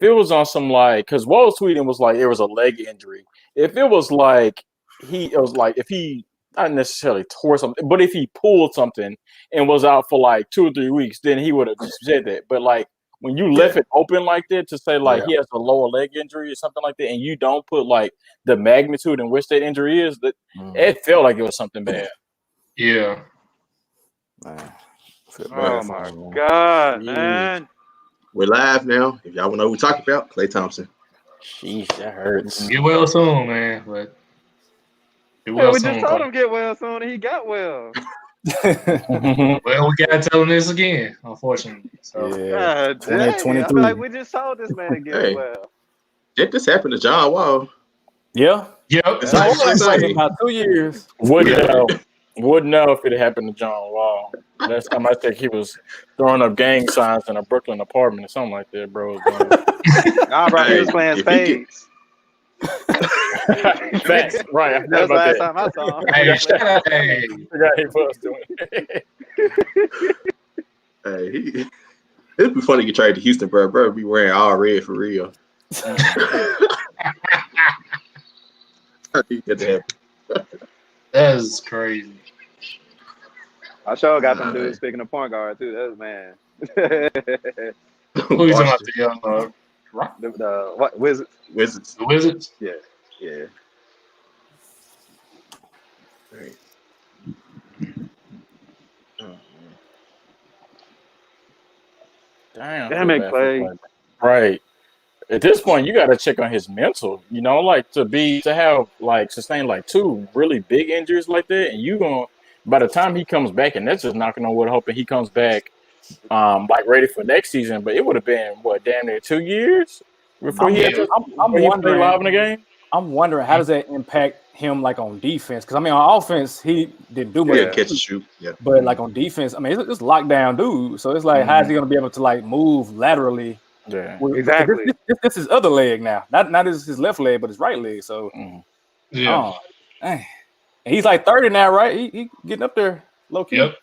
if it was on some like, because Woj tweeting was like it was a leg injury. If it was like if he not necessarily tore something, but if he pulled something and was out for like 2 or 3 weeks, then he would have just said that. But like when you left it open like that to say like he has a lower leg injury or something like that, and you don't put like the magnitude in which that injury is, that it felt like it was something bad. Yeah. Man. Oh my God, man. We're live now. If y'all want to know who we're talking about, Klay Thompson. Jeez, that hurts. Get well soon, man. But we just told him get well soon, and he got well. Well, we gotta tell him this again, unfortunately. So yeah, 2023. I feel like we just told this man to get well. Did this happen to John Wall? Yeah. Yep. It's like about 2 years. Wouldn't know if it happened to John Wall. Last time I think he was throwing up gang signs in a Brooklyn apartment or something like that, bro. Nah, bro, he was playing spades. Facts, right? That's the last time I saw him. Hey, shut up. Hey. I forgot he was doing it. It'd be funny to get traded to Houston, bro. Bro, be wearing all red for real. That's crazy. I sure got them dudes speaking of point guard too. That's man. Who you talking about? The what Wizards? The Wizards? Yeah. Right. Damn it, Klay. Right. At this point, you got to check on his mental. You know, like to have like sustain like 2 really big injuries like that, and you gonna by the time he comes back, and that's just knocking on wood, hoping he comes back like ready for next season. But it would have been damn near 2 years before he had to. I'm wondering live in the game. I'm wondering how does that impact him like on defense? Because I mean on offense he didn't do much. Catch and shoot. Yeah. But like on defense, I mean it's lockdown dude. So it's like how is he gonna be able to like move laterally? Yeah, exactly. This is his other leg now. Not his left leg, but his right leg. So yeah. And he's like 30 now, right? He getting up there low key. Yep.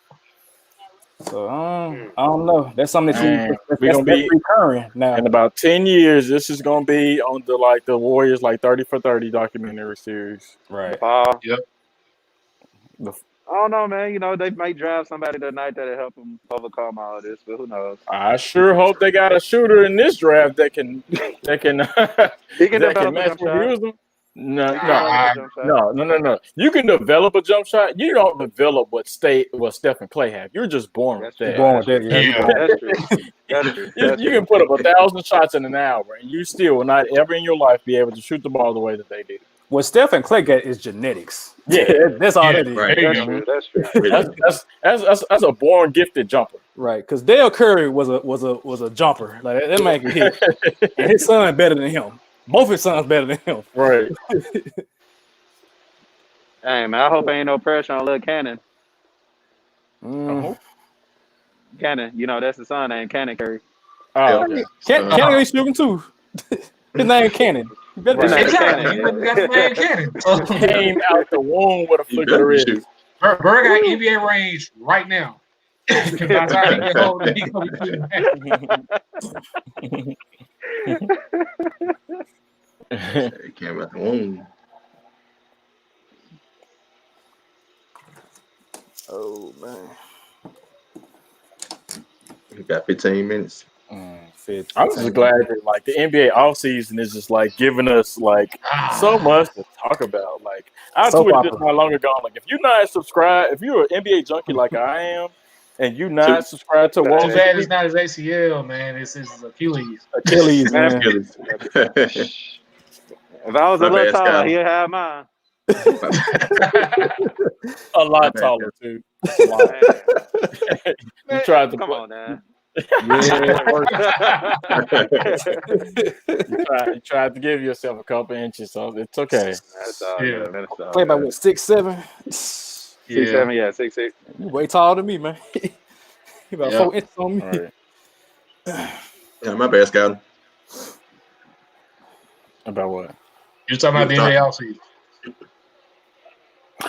So I don't know. That's something that's gonna be recurring now. In about 10 years, this is gonna be on the Warriors 30 for 30 documentary series. Right. Yep. I don't know, man. You know, they might draft somebody tonight that'll help them overcome all this, but who knows? I sure hope they got a shooter in this draft that can He can develop match a jump shot. use them. No. You can develop a jump shot. You don't develop what Steph and Klay have. You're just born with that. That's true. You can put up 1,000 shots in an hour, and you still will not ever in your life be able to shoot the ball the way that they did. What Steph and Klay get is genetics. Yeah, that's all it is. Right. That's true. That's a born gifted jumper. Right, because Dale Curry was a jumper. Like that man can hit, and his son better than him. Both his sons better than him. Right. Hey man, I hope ain't no pressure on Lil Cannon. Cannon, you know that's the son name, Cannon Curry. Oh, okay. Cannon ain't shooting too. His name Cannon. Exactly. Came out the womb with a flick of the wrist. Bird got NBA range right now. He came out the womb. Oh man. We got 15 minutes. I'm just glad that like the NBA offseason is just like giving us like so much to talk about. Like I tweeted this not long ago. Like if you're not subscribed, if you're an NBA junkie like I am, and you not subscribed to Woj, bad it's not his ACL, man. It's his Achilles. Man. If I was a little taller, he'd have mine. A lot taller too. A lot. You tried to come on now. You tried to give yourself a couple inches, so it's okay. That's all. Play about what 6'7". 6'7", yeah, 6'6". You way taller than me, man. You about 4 inches on me. Right. Yeah, my bad, Scott. About what? You're talking about the NBA offseason.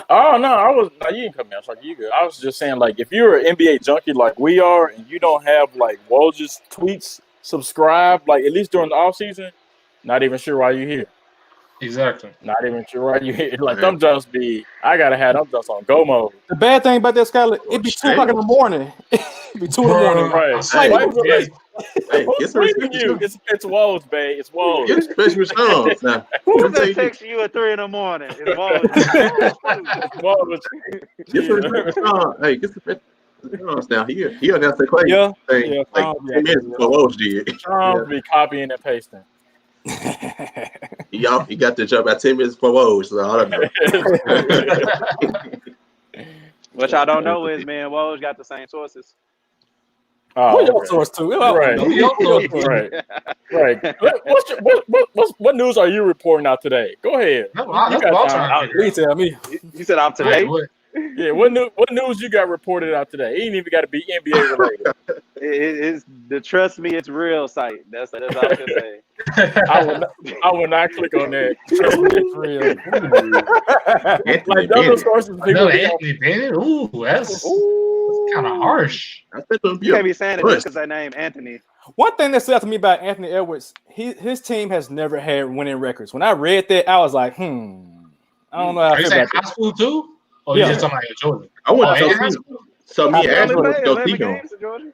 Oh no, you didn't cut me off. Like you good. I was just saying, like, if you're an NBA junkie like we are, and you don't have like Woj's tweets subscribe, like at least during the off season, not even sure why you're here. Exactly. Not even sure why you're here. Like them just I gotta have them just on go mode. The bad thing about that, Skyler, it'd be 2 o'clock in the morning. It'd be 2 in the morning. Right. Hey, Who's blaming you? It's Woj, babe. It's Woj. Get special songs now. Who's just texting you at 3 in the morning? It's Woj. Hey, get the songs now. He announced the Clay thing like 10 minutes before Woj did. Sean be copying and pasting. He got the job at 10 minutes before Woj, so I don't know. What y'all don't know is, man, Woj got the same sources. Who your source too? Right. What news are you reporting out today? Go ahead. No, you tell me. You said I'm today. Yeah, what news you got reported out today? It ain't even got to be NBA related. It's the Trust Me It's Real site. That's all I can say. I will not click on that. Trust me, it's real. Anthony those sources, Anthony Bennett. Ooh, that's kind of harsh. You can't be saying it just because I name Anthony. One thing that stood out to me about Anthony Edwards, his team has never had winning records. When I read that, I was like, I don't know how I feel about high that. school too? Or you just talking about Georgia? I went to high school. So me and Andrew went to go see him. In Georgia.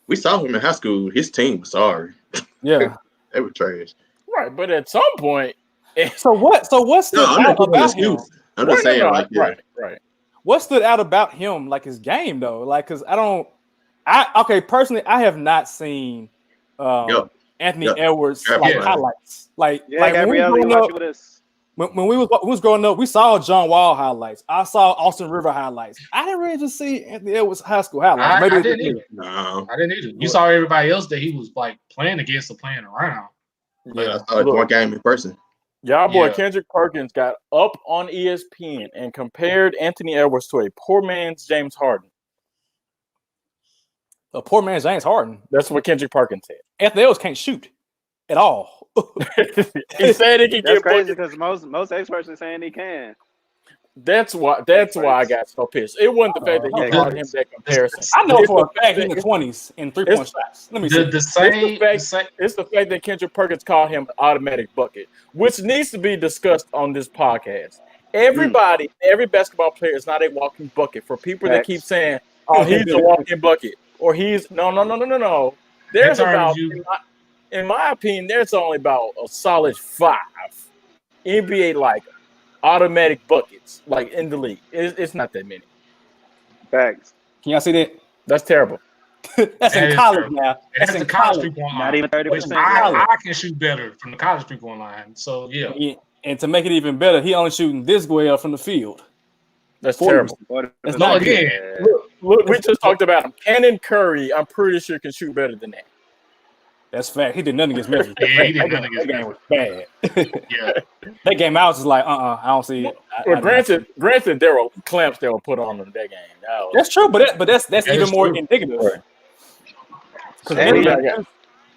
We saw him in high school. His team was sorry. Yeah. They were trash. Right, but at some point. So what stood out about him? I'm just saying, right. What stood out about him, like his game, though? Like, because personally, I have not seen Anthony Edwards highlights. Like Gabrielle, when we was growing up, we saw John Wall highlights. I saw Austin River highlights. I didn't really just see Anthony Edwards high school highlights. I didn't either. No, I didn't either. You saw everybody else that he was like playing against or playing around. Yeah, I saw one game in person. Y'all boy Kendrick Perkins got up on ESPN and compared Anthony Edwards to a poor man's James Harden. A poor man's James Harden. That's what Kendrick Perkins said. Anthony Edwards can't shoot at all. He said he can That's get crazy because most experts are saying he can. That's why I got so pissed. It wasn't the fact that he called him that comparison. I know for a fact he's in the 20s in 3-point shots. Let me see. It's the fact that Kendrick Perkins called him an automatic bucket, which needs to be discussed on this podcast. Every basketball player is not a walking bucket. For people that keep saying, "Oh, he's a walking bucket," or he's no. There's about, in my opinion, there's only about a solid 5 NBA like automatic buckets like in the league. It's not that many. Facts. Can y'all see that? That's terrible. That's in college now. That's in college. Not even 30%. I can shoot better from the college 3-point line. So yeah. And to make it even better, he only shooting this well from the field. That's terrible. That's not again. Look, we just talked about him. Cannon Curry, I'm pretty sure can shoot better than that. That's fact. He did nothing against Memphis. Yeah, he did nothing against That game was bad. Yeah. That game I was just like, I don't see it. Well, granted, there were clamps that were put on in that game. That's true, but that's even more indicative. Because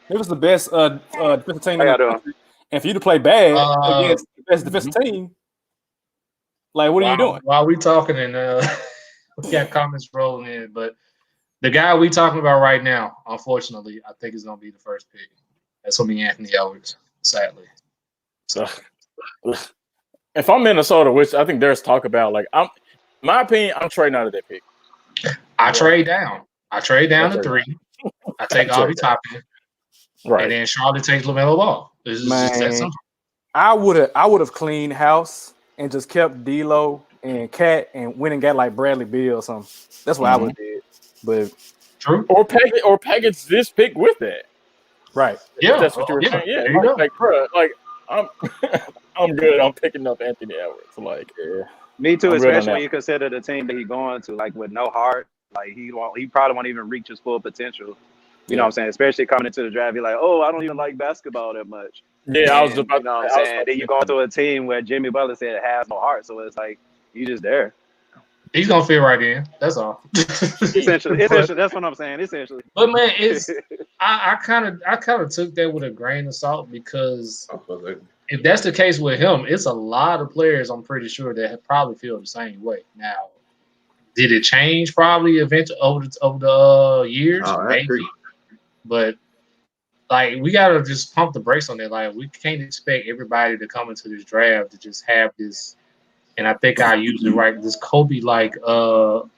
it was the best defensive team in the country. And for you to play bad against the best defensive team, like, what are you doing? While we talking and we got comments rolling in, but the guy we talking about right now, unfortunately, I think is going to be the first pick. That's going to be Anthony Edwards, sadly. So, if I'm Minnesota, which I think there's talk about, like, my opinion, I'm trading out of that pick. I trade down. I trade down to 3. I take Obi Toppin. Right. And then Charlotte takes LaMelo Ball. This is just that simple. I would have cleaned house and just kept D'Lo and Cat and went and got like Bradley Beal or something. That's what I would have did. But true. Or package this pick with that. Right. Yeah. That's what you were saying. Yeah. Like, bro, like I'm good. I'm picking up Anthony Edwards. Like, yeah. Me too, especially when you consider the team that he's going to, like with no heart. Like he probably won't even reach his full potential. You know what I'm saying? Especially coming into the draft, you're like, oh, I don't even like basketball that much. Yeah, I was about. You know what I'm saying? Then you go into a team where Jimmy Butler said it has no heart, so it's like you just there. He's gonna fit right in. That's all. Essentially, that's what I'm saying. Essentially, but man, it's I kind of took that with a grain of salt because if that's the case with him, it's a lot of players I'm pretty sure that probably feel the same way. Now, did it change probably eventually over the years? Maybe. But like we gotta just pump the brakes on that. Like we can't expect everybody to come into this draft to just have this. And I think I usually write this Kobe like love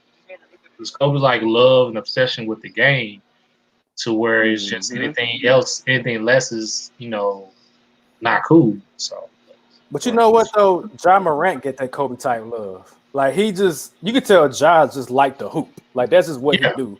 and obsession with the game to where it's just anything else, anything less is not cool. So, but you know what though, Ja Morant get that Kobe type love. Like you could tell Ja just like the hoop. Like that's just what he do.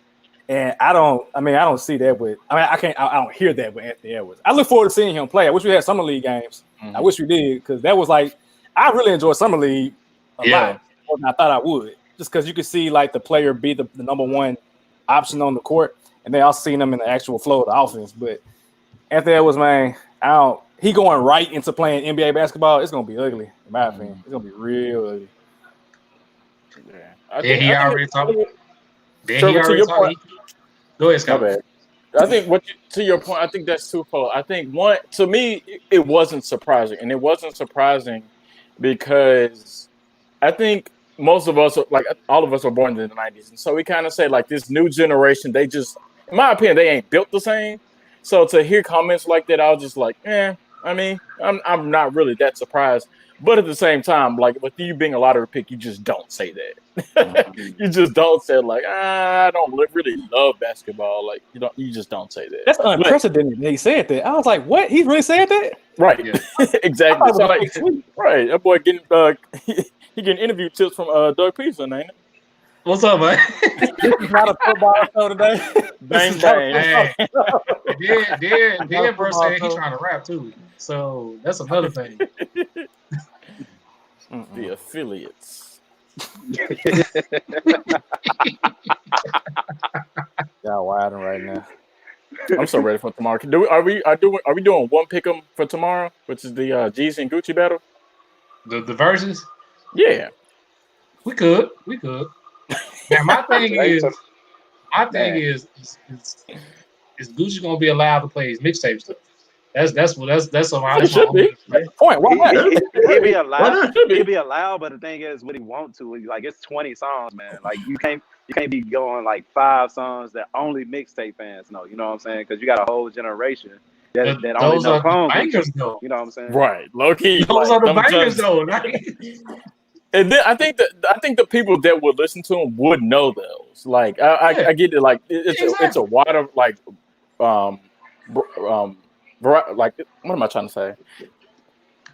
And I don't see that with. I don't hear that with Anthony Edwards. I look forward to seeing him play. I wish we had summer league games. I wish we did because that was like I really enjoyed summer league a lot more than I thought I would. Just because you could see like the player be the number one option on the court, and then also seeing them in the actual flow of the offense. But Anthony Edwards, man, he going right into playing NBA basketball. It's gonna be ugly, in my opinion. It's gonna be real ugly. Yeah, he already talked. Go ahead, Scott. I think to your point, I think that's twofold. I think one, to me, it wasn't surprising, and it wasn't surprising because I think most of us, like all of us, were born in the '90s, and so we kind of say like this new generation, they just, in my opinion, they ain't built the same. So to hear comments like that, I was just like, I mean, I'm not really that surprised. But at the same time, like with you being a lottery pick, you just don't say that. You just don't say like, I don't really love basketball. Like you just don't say that. That's unprecedented. He said that. I was like, what? He really said that? Right. Yeah. Exactly. So like, right. That boy getting he getting interview tips from Doug Peterson, ain't it? What's up, man? This is not a football show today. Bang bang. Then bro said he's trying to rap too. So that's another thing. The affiliates. Y'all wilding right now. I'm so ready for tomorrow. Are we doing one pick'em for tomorrow, which is the Jeezy and Gucci battle? The verses? Yeah. We could. Now my thing is Gucci gonna be allowed to play his mixtape stuff? That's what I should be. Point. Why not? He'd be allowed. He'd be allowed, but the thing is, what he want to, like, it's 20 songs, man. Like you can't be going like 5 songs that only mixtape fans know. You know what I'm saying? Because you got a whole generation that only know clone bangers, though. You know what I'm saying? Right, low key. Those are the bangers, though. And then I think the people that would listen to him would know those. Like I get it. Like it's a wider like like what am I trying to say?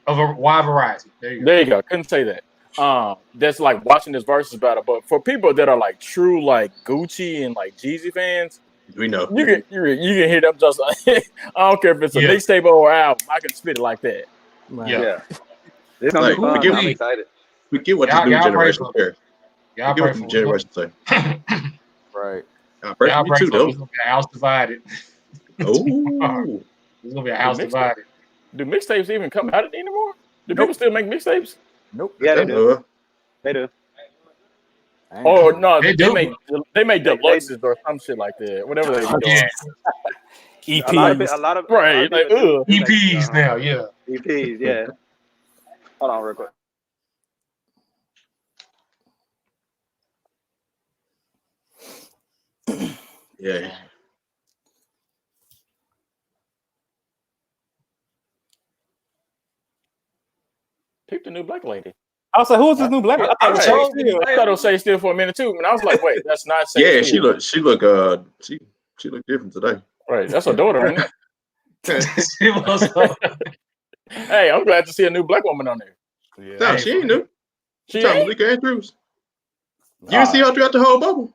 Of a wide variety. There you go. Couldn't say that. That's like watching this versus battle. But for people that are like true like Gucci and like Jeezy fans, we know you can hear them just. I don't care if it's a mixtape or album. I can spit it like that. Yeah. It's gonna be fun. I'm excited. We get what this new generation say. We get what the generation say. Right. Y'all break too, it's gonna be a house divided. Oh. It's gonna be a house divided. Do mixtapes even come out anymore? Do people still make mixtapes? Nope. Yeah, they do. They do. Oh no, they make deluxes or some shit like that. Whatever they do. EPs. A lot of right. Like EPs now. Yeah. EPs. Yeah. Hold on, real quick. Yeah. Pick the new black lady. I was like, who's this new black lady? I thought it was Shay Steele for a minute too, and I was like, wait, that's not Shay Steele. She look different today. Right, that's her daughter, ain't it? Hey, I'm glad to see a new black woman on there. Yeah, no, she ain't new. She ain't Malika Andrews. You didn't see her throughout the whole bubble.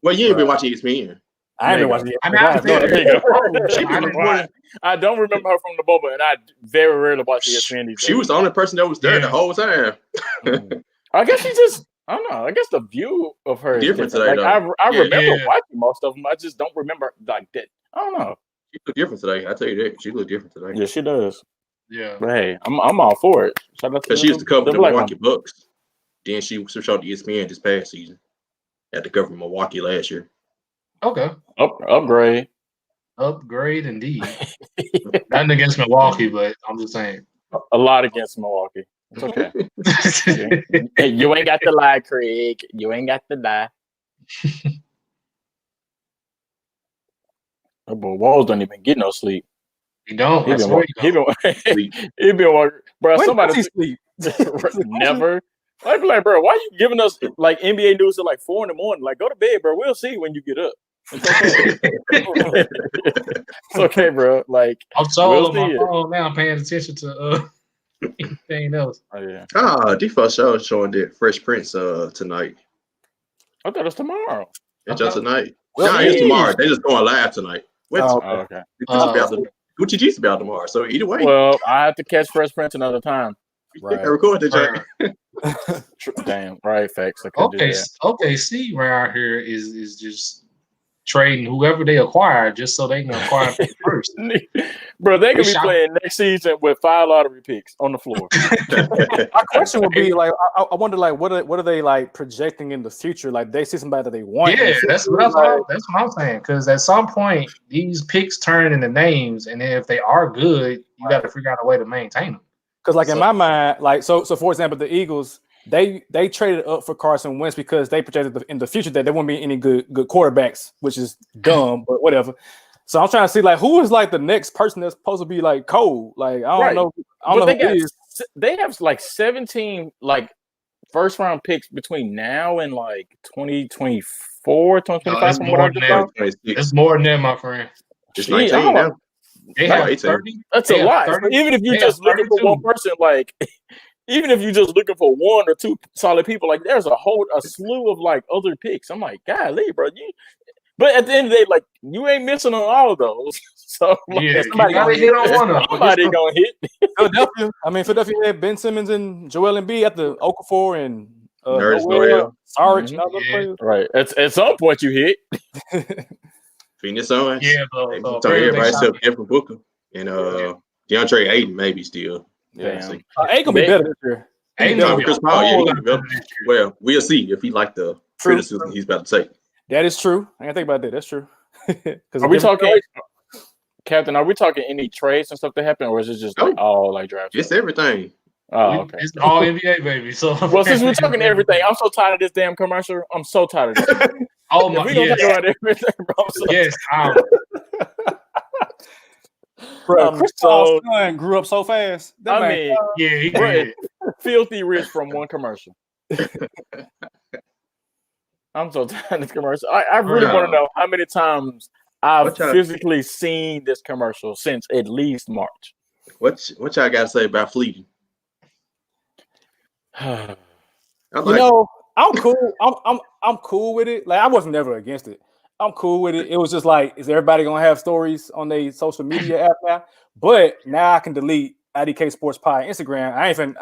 Well, you ain't been watching ESPN. I ain't been watching I don't remember her from the bubble, and I very rarely watch ESPN. She was the only person that was there the whole time. I guess she just, I don't know. I guess the view of her is different today. Like, I remember watching most of them. I just don't remember like that. I don't know. She look different today. I tell you that. She look different today. Yeah, she does. Yeah. But hey, I'm all for it. Because she used to cover the Milwaukee Bucks. Then she switched out to ESPN this past season. Had to cover Milwaukee last year. Okay. Upgrade. Upgrade indeed. Nothing against Milwaukee, but I'm just saying. A lot against Milwaukee. It's okay. Hey, you ain't got to lie, Craig. You ain't got to lie. That boy Walls don't even get no sleep. You don't. He been working, bro. When Somebody does he sleep? never. I'd be like, bro, why you giving us like NBA news at like 4 a.m? Like, go to bed, bro. We'll see when you get up. It's okay. It's okay, bro. Like, I'm told on my phone now. I'm paying attention to anything else. Oh yeah. Default show is showing the Fresh Prince tonight. I thought it was tomorrow. It's just tonight. Well, no, it's tomorrow. They just going live tonight. Okay. Gucci G's about tomorrow. So either way. Well, I have to catch Fresh Prince another time. Right. I recorded that. Damn, right, facts. Okay, see around here is just trading whoever they acquire just so they can acquire first. Bro, they could be playing next season with 5 lottery picks on the floor. My question would be like, I wonder like what are they like projecting in the future? Like they see somebody that they want. Yeah, that's what I'm saying. Because at some point these picks turn into names, and then if they are good, you got to figure out a way to maintain them. Because like in my mind, like so for example, the Eagles they traded up for Carson Wentz because they projected in the future that there won't be any good quarterbacks, which is dumb, but whatever. So I'm trying to see like who is like the next person that's supposed to be like cold. Like I don't know. I don't know who it is. They have like 17 like first round picks between now and like 2024, 2025. It's more than that, my friend. It's 19 now. They have 30. That's a lot. 30. Even if you're just looking for one person, like even if you're just looking for 1 or 2 solid people, like there's a slew of like other picks. I'm like, golly, bro. But at the end of the day, like you ain't missing on all of those. So like, somebody gotta hit on one of them. Somebody gonna hit. Philadelphia had Ben Simmons and Joel Embiid at the Okafor and Noel. Sarge. Right. At some point you hit. Phoenix Suns. Yeah, everybody except Devin Booker and DeAndre Ayton maybe still. Yeah, Ayton gonna be better this year. Chris Paul, well, we'll see if he like the criticism he's about to take. That is true. I didn't think about that. That's true. Are we talking, Captain? Are we talking any trades and stuff that happen, or is it just like all like drafts? It's everything. Oh, okay. It's all NBA, baby. So well, since we're talking everything, I'm so tired of this damn commercial. I'm so tired of this. Oh my God! Everything, bro. Yes, bro. Chris Paul's son grew up so fast. He did. Filthy rich from one commercial. I'm so tired of this commercial. I really want to know how many times I've physically seen this commercial since at least March. What y'all got to say about Fleeting? I'm cool. I'm cool with it. Like I wasn't never against it. I'm cool with it. It was just like, is everybody gonna have stories on their social media app now? But now I can delete IDK Sports Pie Instagram.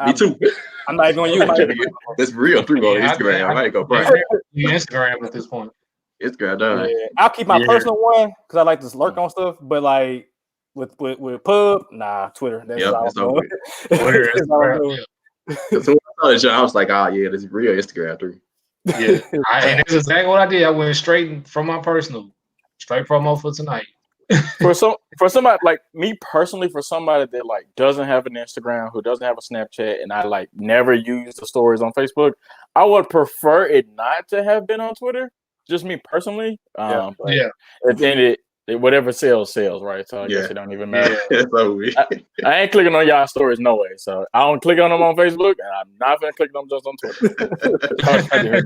Me too. I'm not even gonna use my That's real through Instagram. I ain't go Instagram at this point. Instagram done. Yeah, I'll keep my personal one because I like to lurk on stuff. But like with Pub, Twitter. That's all. Twitter. So I saw I was like, this is real Instagram through. Yeah, and that's exactly what I did. I went straight from my personal, straight promo for tonight. for somebody like me personally, for somebody that like doesn't have an Instagram, who doesn't have a Snapchat, and I like never use the stories on Facebook, I would prefer it not to have been on Twitter. Just me personally. At the end, whatever sells, right? So I guess it don't even matter. I ain't clicking on y'all stories no way. So I don't click on them on Facebook, and I'm not gonna click on them just on Twitter.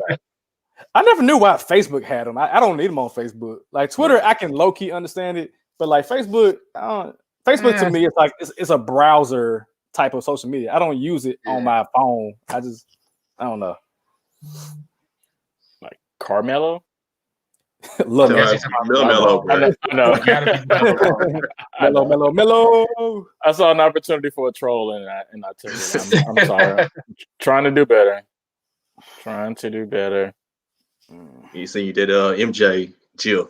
I never knew why Facebook had them. I don't need them on Facebook. Like Twitter, I can low key understand it, but like Facebook, Facebook to me, it's like it's a browser type of social media. I don't use it on my phone. I don't know. Like Carmelo. Mellow. I know. Mellow. I saw an opportunity for a troll, and I took it. I'm sorry. I'm trying to do better. You see, you did MJ GIF.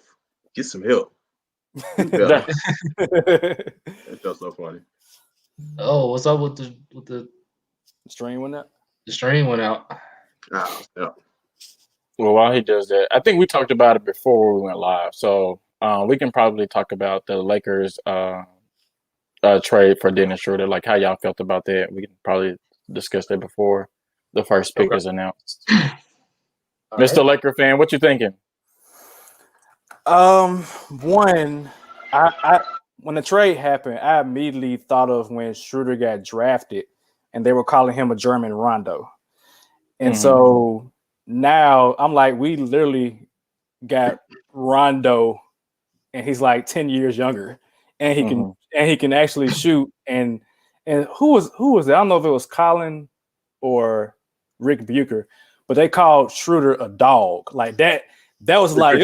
Get some help. That's so funny. Oh, what's up with the stream went out? The stream went out. Well, while he does that, I think we talked about it before we went live. So we can probably talk about the Lakers trade for Dennis Schroeder, like how y'all felt about that. We can probably discuss that before the first pick is announced. Mr. Laker fan, what you thinking? One, when the trade happened, I immediately thought of when Schroeder got drafted, and they were calling him a German Rondo. And so now I'm like, we literally got Rondo, and he's like 10 years younger, and he can actually shoot. And who was it? I don't know if it was Colin or Rick Bucher, but they called Schroeder a dog. Like that was like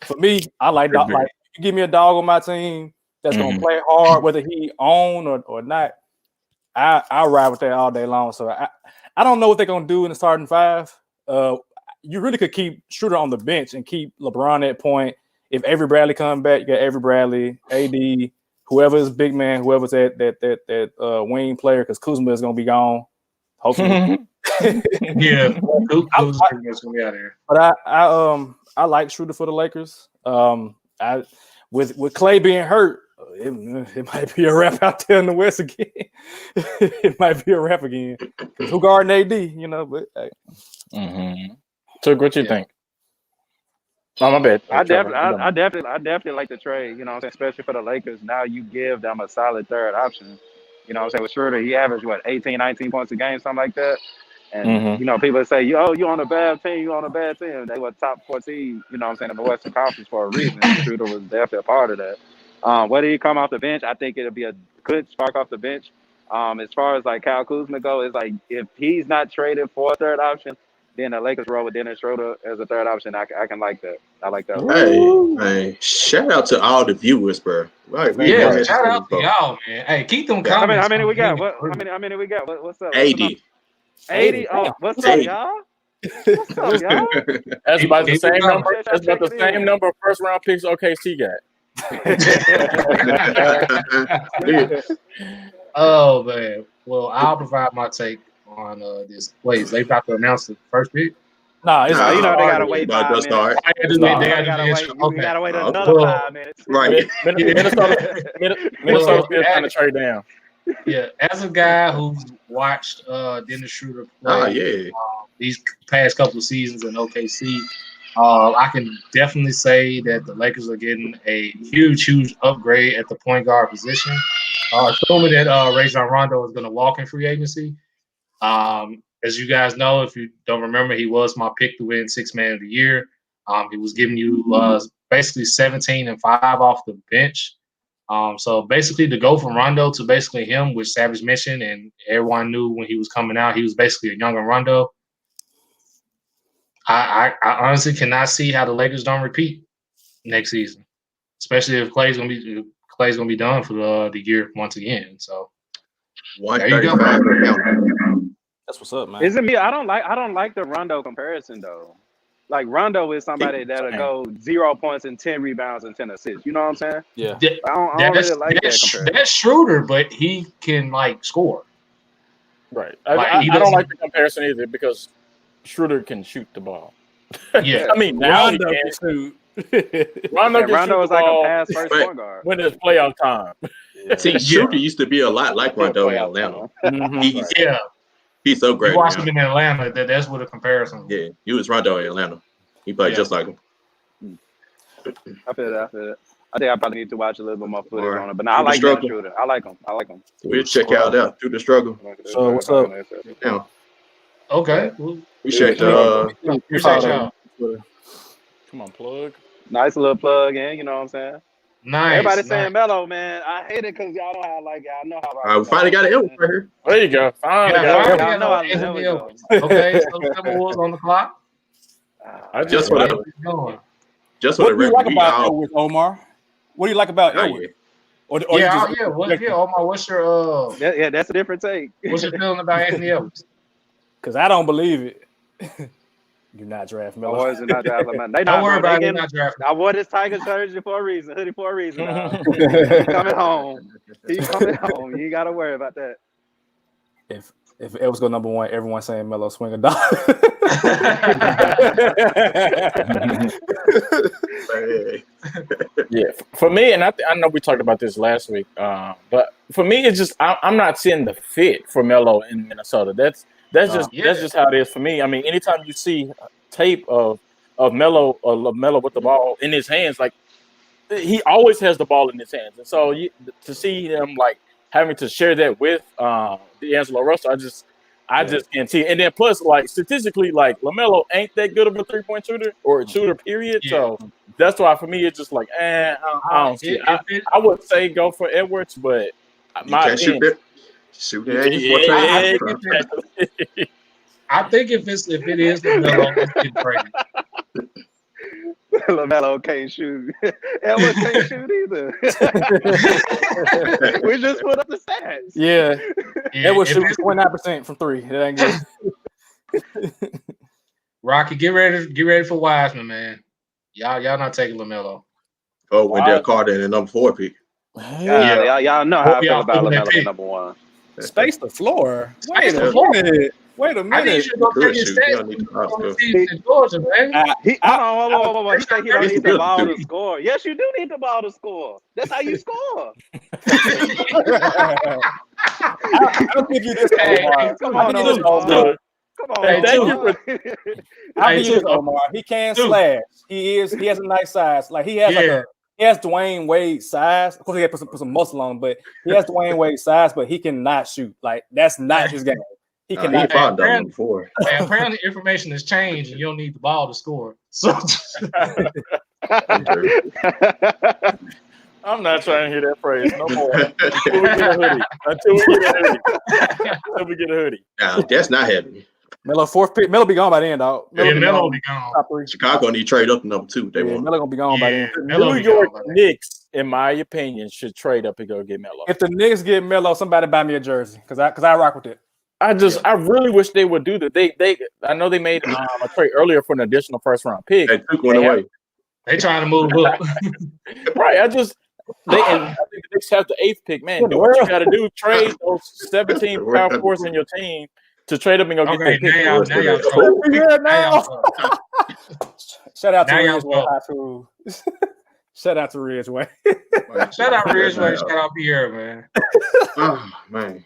for me. I like dog. Like you give me a dog on my team that's gonna play hard, whether he own or not. I'll ride with that all day long. So I don't know what they're gonna do in the starting five. You really could keep Schroeder on the bench and keep LeBron at point. If Avery Bradley comes back, you got Avery Bradley, AD, whoever is big man, whoever's that wing player, because Kuzma is gonna be gone. Hopefully. Yeah, Kuzma's gonna be out here. But I like Schroeder for the Lakers. With Clay being hurt, it might be a wrap out there in the West again. It might be a wrap again. Who guarding AD? But hey. So, what you think? Oh, my bad. I definitely like the trade. You know what I'm saying? Especially for the Lakers. Now you give them a solid third option. You know what I'm saying? With Schroeder, he averaged 18, 19 points a game, something like that. And people say, you on a bad team, you on a bad team. They were top 14, you know what I'm saying, in the Western Conference for a reason. Schroeder was definitely a part of that. Whether he come off the bench, I think it'll be a good spark off the bench. As far as like Kyle Kuzma go, it's like if he's not traded for a third option, then the Lakers roll with Dennis Schroeder as a third option. I can like that. I like that. Hey, shout out to all the viewers, bro. Right, yeah, shout out to y'all, man. Hey, keep them comments. How many we got? How many we got? What's up? 80. 80. Oh, what's up, y'all? What's up, y'all? That's about the same number. That's about the same number of first round picks OKC got. Oh man. Well, I'll provide my take on this. Wait, they about to announce the first pick? No, they gotta wait 5 minutes. We gotta wait another 5 minutes. Right. Minnesota's still trying to trade down. Yeah, as a guy who's watched Dennis Schroeder play these past couple of seasons in OKC, I can definitely say that the Lakers are getting a huge upgrade at the point guard position. Assuming that Rajon Rondo is going to walk in free agency. As you guys know, if you don't remember, he was my pick to win Sixth Man of the Year. He was giving you basically 17 and 5 off the bench. So basically to go from Rondo to basically him, which Savage mentioned, and everyone knew when he was coming out, he was basically a younger Rondo. I honestly cannot see how the Lakers don't repeat next season, especially if Clay's gonna be done for the year once again. So 135. That's what's up, man. Isn't me? I don't like the Rondo comparison though. Like Rondo is somebody that'll go 0 points and 10 rebounds and 10 assists. You know what I'm saying? Yeah. I don't really like that comparison. That's Schroeder, but he can score. Right. I don't like the comparison either because Schroeder can shoot the ball. Yeah. I mean, now Rondo can shoot. Rondo is like a pass first point guard when it's playoff time. See, Schroeder used to be a lot like Rondo in Atlanta. He's so great. You watched him in Atlanta. That's what a comparison. Yeah, he was Rondo in Atlanta. He played just like him. I feel that. I think I probably need to watch a little bit more footage on it. But I like that Schroeder. I like him. We'll check out that through the struggle. So what's up? Yeah. Okay. We checked. Come on, plug. Nice little plug in. You know what I'm saying? Nice. Everybody saying Melo, man. I hate it because y'all know how I like it. I know how. We finally got an L right here. There you go. Finally got I know how. Okay, so Timberwolves on the clock. Just what do you like about Elwood, Omar? What do you like about Elwood? Omar, what's your that's a different take. What's your feeling about Anthony Edwards? Because I don't believe it. Do not draft Melo. Boys are not drafting Melo. Don't worry about it. Not drafting. I wore this Tiger jersey for a reason, hoodie for a reason. He's coming home. You ain't got to worry about that. If Edwards go number one, everyone's saying Melo swing a dog. Yeah, for me, and I know we talked about this last week, but for me, it's just I'm not seeing the fit for Melo in Minnesota. That's just how it is for me. I mean, anytime you see tape of Melo with the ball in his hands, like he always has the ball in his hands, and so to see him like having to share that with D'Angelo Russell, I just can't see it. And then plus, like statistically, like LaMelo ain't that good of a 3-point shooter or a shooter, period. Yeah. So that's why for me it's just like, I don't see it. I would say go for Edwards, but you can't shoot it. Shoot it. I think if it is LaMelo, it's getting traded. LaMelo can't shoot. Edwards can't shoot either. We just put up the stats. Yeah. Edwards shooting 29% from 3. That ain't good. Rocky, get ready for Wiseman, man. Y'all not taking LaMelo. Oh, Wendell Carter in the number 4 pick. Y'all know how I feel about LaMelo at number 1. Space the floor. Wait a minute. I need you to go check his stats in Georgia, man. Hold on. He said he don't need the ball to score. Yes, you do need the ball to score. That's how you score. I'll give you this. Come on, Omar. I'll give you this, Omar. He can slash. He has a nice size. Like he has Dwayne Wade size. Of course, he had to put some muscle on, but he has Dwayne Wade size, but he cannot shoot. Like that's not his game. He cannot. Apparently, information has changed, and you don't need the ball to score. So I'm not trying to hear that phrase no more. Until we get a hoodie. Nah, that's not happening. Melo 4th pick. Melo be gone by then, dog. Melo will be gone. Chicago need to trade up to number 2. They want. Melo gonna be gone by then. New York Knicks, in my opinion, should trade up and go get Melo. If the Knicks get Melo, somebody buy me a jersey because I rock with it. I really wish they would do that. I know they made a trade earlier for an additional first-round pick. They took one away. They trying to move up. Right. I think the Knicks have the 8th pick. Man, do what you got to do. Trade those 17 power forwards in your team to trade up and go get that pick. Now. Shout out to Ridgeway. Shout out to Ridgeway. Shout out Ridgeway. Shout out Pierre, man. Oh man.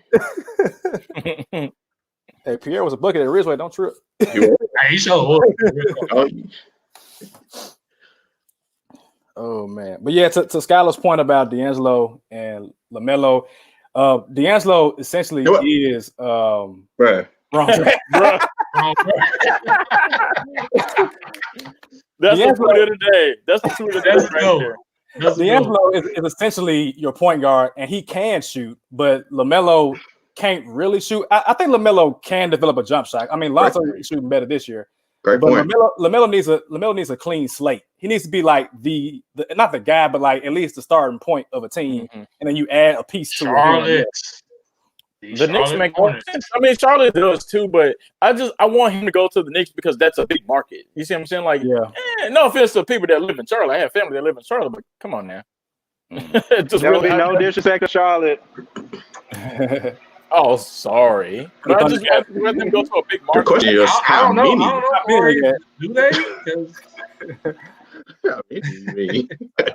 Hey, Pierre was a bucket at Ridgeway. Don't trip. He showed up. Oh man, but yeah, to Skylar's point about D'Angelo and LaMelo, D'Angelo essentially is wrong. That's the tweet of the day. That's the tweet of the day right there. D'Angelo is essentially your point guard, and he can shoot, but LaMelo can't really shoot. I think LaMelo can develop a jump shot. I mean, Lonzo is shooting better this year. Great but point. LaMelo needs a clean slate. He needs to be like the not the guy, but like at least the starting point of a team, and then you add a piece to it. The Knicks make more sense. I mean, Charlotte does too, but I want him to go to the Knicks because that's a big market. You see what I'm saying? Like, no offense to people that live in Charlotte. I have family that live in Charlotte, but come on now. There will be no disrespect to Charlotte. Oh, sorry. But I just want them to go to a big market. The question is, I don't know. Do they?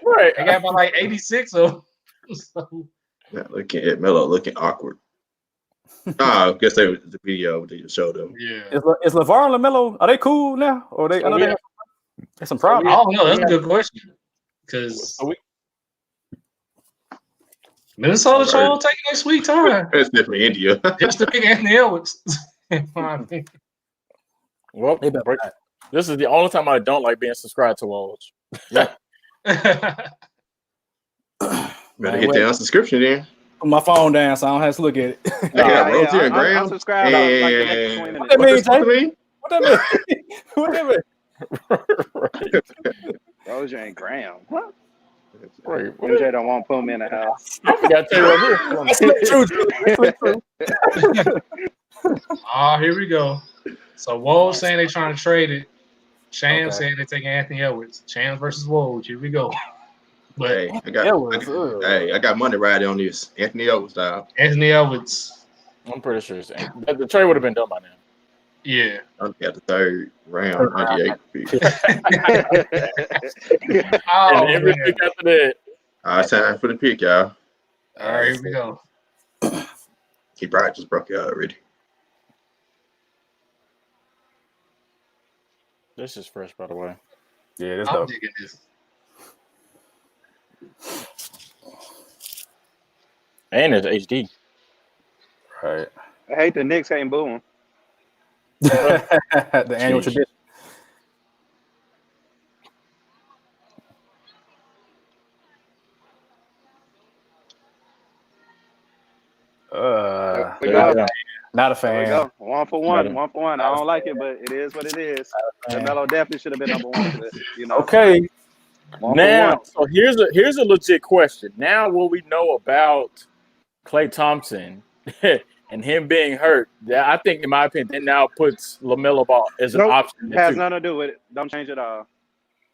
Right. I got about like 86 of them. Looking at Melo looking awkward. I guess they was the video they just showed them. Yeah. Is LeVar and LaMelo, are they cool now? Or they have some problems? I don't know. That's a good question. Because Minnesota trying to take their sweet time. It's definitely India. Just to pick Anthony Edwards. Well, this is the only time I don't like being subscribed to Woj. Yeah. Better get the unsubscription then. Put my phone down so I don't have to look at it. I'm subscribed. What that mean, Jay? What that mean? Roger and Graham. What? Right. MJ don't want to put him in the house. I forgot to tell you what Oh, here we go. So Woj saying they're trying to trade it. Sham saying they're taking Anthony Edwards. Shams versus Woj. Here we go. But hey, I got money riding on this. Anthony Edwards style. Anthony edwards. I'm pretty sure the trade would have been done by now. Yeah. I got the 3rd round, 98 pick. And every pick after that. All right, time for the pick, y'all. All right, here we go. He probably just broke it out already. This is fresh, by the way. Yeah, this I'm dope. digging this. And it's HD. Right. I hate the Knicks ain't booing. The annual tradition. Not a fan. There we go. 1 for 1. 1 for 1. I don't like it, but it is what it is. LaMelo definitely should have been number 1. But, okay. Now, so here's a legit question. Now, what we know about Klay Thompson and him being hurt, I think, in my opinion, that now puts LaMelo Ball as an option. It has nothing to do with it. Don't change it all.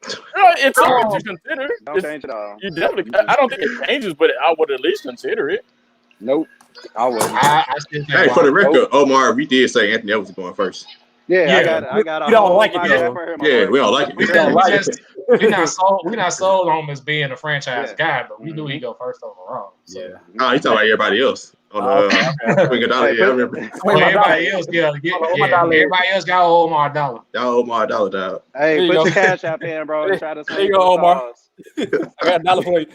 It's something to consider. Don't change it all. You definitely. I don't think it changes, but I would at least consider it. Nope. I would. Hey, for the record, Omar, we did say Anthony Edwards going first. Yeah, I got. We don't like it though. Yeah, we don't like it. We're not sold on him as being a franchise guy, but we knew he'd go first overall. So. Yeah. No, he's talking about everybody else. Everybody else, everybody else got Omar Dollar. Y'all Omar Dollar, dog. Hey, put your cash app in, bro. And try to there you go, Omar. I got $1 for you.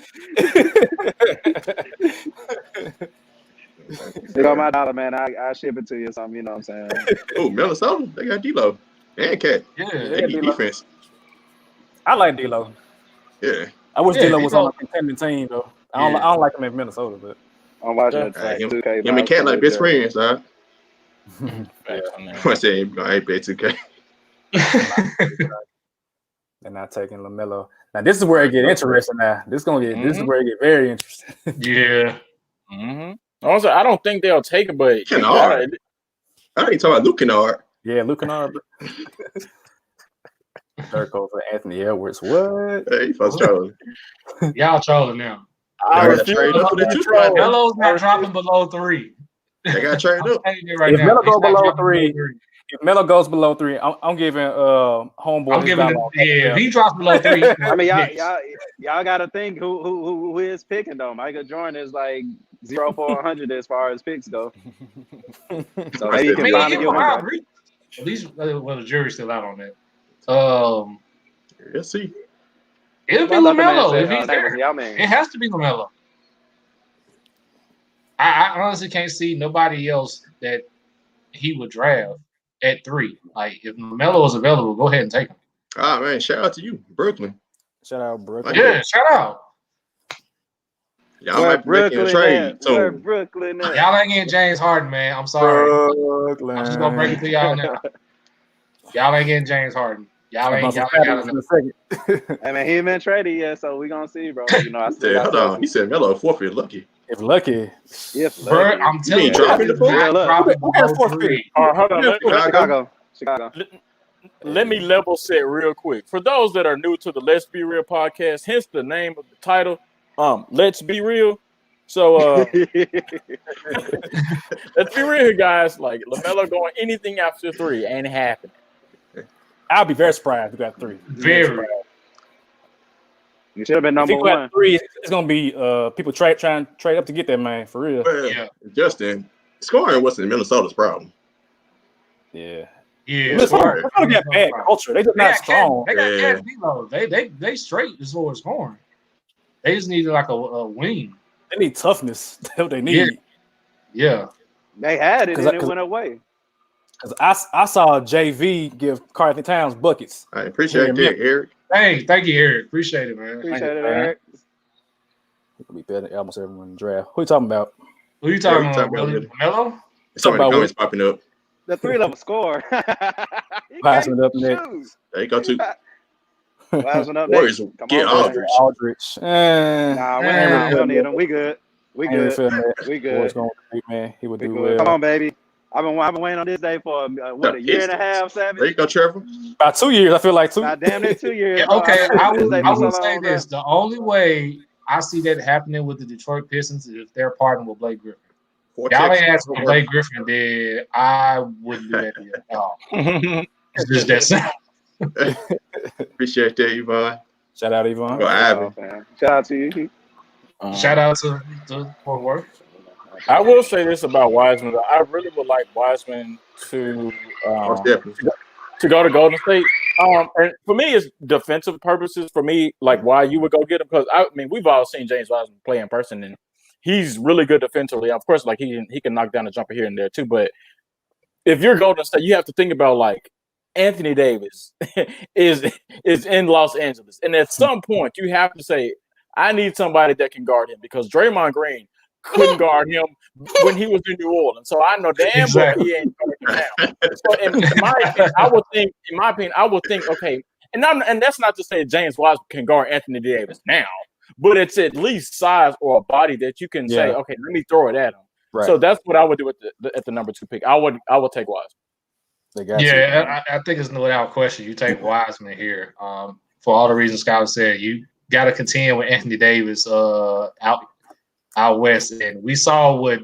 You got my dollar, man. I ship it to you or something, you know what I'm saying? Oh, Minnesota, they got D-Lo and Cat. Yeah, they need defense. I like D-Lo. Yeah. I wish D-Lo was on a contending team, though. I don't like him in Minnesota, but I'm watching it. Him and Cat like best friends, huh? I say I ain't play 2K. They're not taking LaMelo. Now this is where it get interesting. Now this is where it get very interesting. Yeah. Mm-hmm. Also, I don't think they'll take it, but Kennard. I ain't talking about Luke Kennard. Yeah, Luke Kennard. Third goal for Anthony Edwards. What? Hey, folks trolling. Y'all trolling now. Melo's not dropping below 3. They got traded up. If Melo goes below 3, if Melo goes below 3, I'm giving homeboy. I'm giving if he drops below 3. I mean, y'all got to think who is picking though. Michael Jordan is like 0 for 100 as far as picks go. So maybe you can finally get one. At least, the jury's still out on that. Let's see. It'll be LaMelo if he's there. It has to be LaMelo. I honestly can't see nobody else that he would draft at 3. Like if LaMelo is available, go ahead and take him. Ah man, shout out to you, Brooklyn. Shout out Brooklyn. Yeah, shout out. Y'all might be making a trade. So Brooklyn. Y'all ain't getting James Harden, man. I'm sorry. I'm just gonna break it to y'all now. Y'all ain't getting James Harden. Y'all ain't got enough. I mean, he ain't been traded yet, so we gonna see, bro. You know, hold on. He said Melo forfeit lucky. If lucky. Bro, I'm telling you, dropping below 3. Hold on. Chicago. Let me level set real quick. For those that are new to the Let's Be Real podcast, hence the name of the title, Let's Be Real. So let's be real here, guys. Like LaMelo going anything after 3 ain't happening. I'll be very surprised if we got 3. Very. You should have been number 1. Got 3, it's gonna be people trying to trade up to get that man for real. Well, Justin, scoring wasn't Minnesota's problem. Yeah. Minnesota got bad culture. They just not strong. They got Cat D-Lo. They straight as far as scoring. They just needed like a wing. They need toughness. That's what they need. Yeah. They had it and it went away. Because I saw JV give Carlton Towns buckets. I appreciate that, Eric. Hey, thank you, Eric. Appreciate it, man. Appreciate it, Eric. He could be better than almost everyone in the draft. Who you talking about? Who you talking about? LaMelo? Somebody in the comments popping up. The 3-level score. Passing up next. There you go, too. Last one up Warriors get Aldridge. Nah, we don't need him. We good. We good. Man, he would do well. Come on, baby. I've been waiting on this day for a year and a half, Savage. There you go, Trevor. About 2 years, I feel like 2. God damn it, 2 years. Yeah, okay, I will say this: the only way I see that happening with the Detroit Pistons is if they're partnering with Blake Griffin. Y'all ain't asking what Blake Griffin did. I wouldn't do that to you at all. It's just that simple. Appreciate that, Yvonne. Shout out, Yvonne. Shout out to you. Shout out to Fort Worth. I will say this about Wiseman. I really would like Wiseman to go to Golden State. And for me, it's defensive purposes. For me, like why you would go get him because I mean we've all seen James Wiseman play in person, and he's really good defensively. Of course, like he can knock down a jumper here and there too. But if you're Golden State, you have to think about like Anthony Davis is in Los Angeles, and at some point you have to say, I need somebody that can guard him because Draymond Green couldn't guard him when he was in New Orleans. So I know damn well he ain't guarding him now. So in my opinion, I would think, okay, and that's not to say James Wiseman can guard Anthony Davis now, but it's at least size or a body that you can say, okay, let me throw it at him. Right. So that's what I would do at the number 2 pick. I would take Wiseman. I think it's without question. You take Wiseman here. For all the reasons Scott said, you got to contend with Anthony Davis out west, and we saw what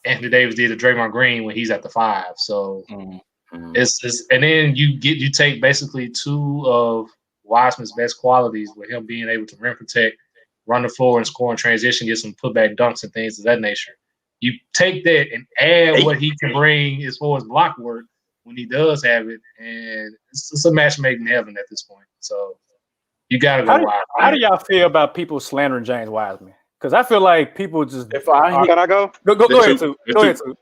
Anthony Davis did to Draymond Green when he's at the 5. So it's and then you take basically 2 of Wiseman's best qualities with him being able to rim protect, run the floor, and score in transition, get some putback dunks and things of that nature. You take that and add what he can bring as far as block work when he does have it, and it's a match made in heaven at this point. So you got to go Wiseman. How do y'all feel about people slandering James Wiseman? Because I feel like people just. Can I go? Go ahead, too. Go ahead, too.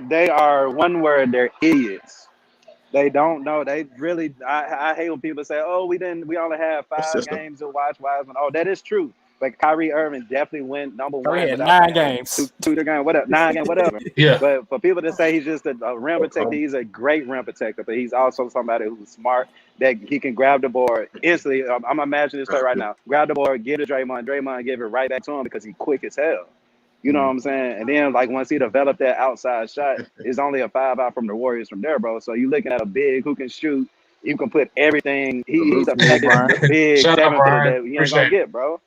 They are one word. They're idiots. They don't know. They really. I hate when people say, "Oh, we only have 5 games to watch Wiseman." Oh, that is true. Like Kyrie Irving definitely went number 1. He had 9 games. 2 games, whatever. 9 games, whatever. Yeah. But for people to say he's just a rim protector, he's a great rim protector, but he's also somebody who's smart, that he can grab the board instantly. I'm imagining this play right now. Grab the board, give it to Draymond give it right back to him because he's quick as hell. You know what I'm saying? And then, like, once he developed that outside shot, it's only a 5 out from the Warriors from there, bro. So you're looking at a big who can shoot. You can put everything. He's a big 7-footer that he ain't going to get, bro.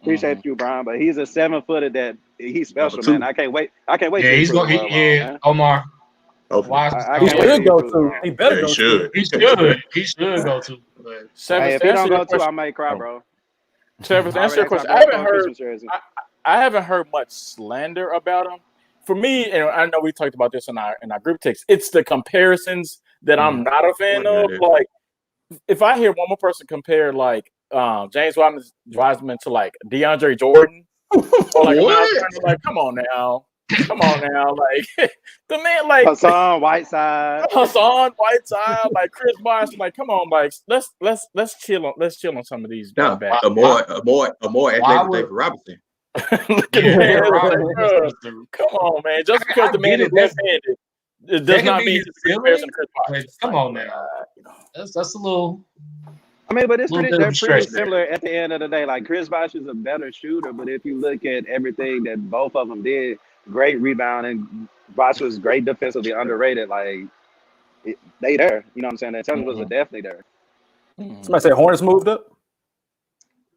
Appreciate you, Brian, but he's a 7-footer that he's special, man. I can't wait. Yeah, he's going to Omar. He should go to. He better go to. He should go to. But if he don't go to, I might cry, bro. Travis, answer your question. I haven't heard much slander about him. For me, and I know we talked about this in our group text, it's the comparisons that I'm not a fan of. Like, if I hear one more person compare like James Wiseman to like DeAndre Jordan, or like come on now, like the man, like Hassan Whiteside, like Chris Bosh, like come on, like let's chill on some of these. No, a more athletic David Robinson. Look at come on, man! Just because the man is left-handed, it does not mean it's a comparison to Chris Bosh. Come on now, that's a little. I mean, but they're pretty similar at the end of the day. Like Chris Bosh is a better shooter, but if you look at everything that both of them did, great rebounding, Bosh was great defensively, underrated. Like they there, you know what I'm saying? The intelligence was definitely there. Somebody say Hornets moved up.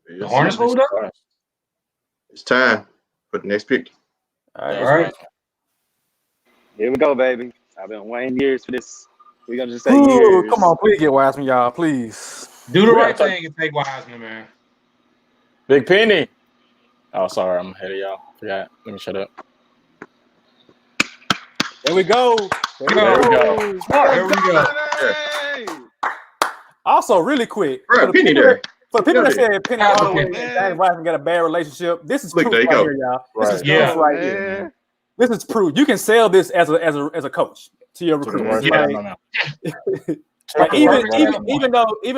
The Hornets moved up. It's time for the next pick. All right. Here we go, baby. I've been waiting years for this. We're gonna just say years. Come on, please get Wiseman, y'all, please. Do the right thing and take Wiseman, man. Big Penny. Oh, sorry, I'm ahead of y'all. Forgot. Let me shut up. There we go. There we go. Also, really quick. Right, Penny there. For people that said Penny Hardaway and James Wiseman got a bad relationship, this is proof right here, y'all. This is proof right here. This is proof. You can sell this as a coach to your recruits. Like, even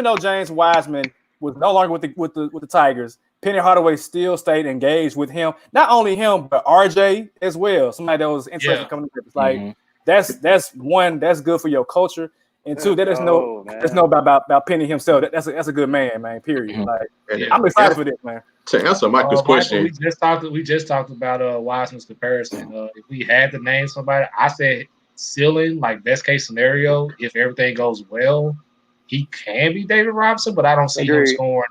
though James Wiseman was no longer with the Tigers, Penny Hardaway still stayed engaged with him. Not only him, but RJ as well. Somebody that was interested in coming to campus. Like that's one, that's good for your culture. And two, there's no about Penny himself. That's a good man, period. Like I'm excited for this, man. To answer Michael's question, we just talked about Wiseman's comparison. If we had to name somebody, I said ceiling, like best case scenario, if everything goes well, he can be David Robinson, but I don't see him scoring.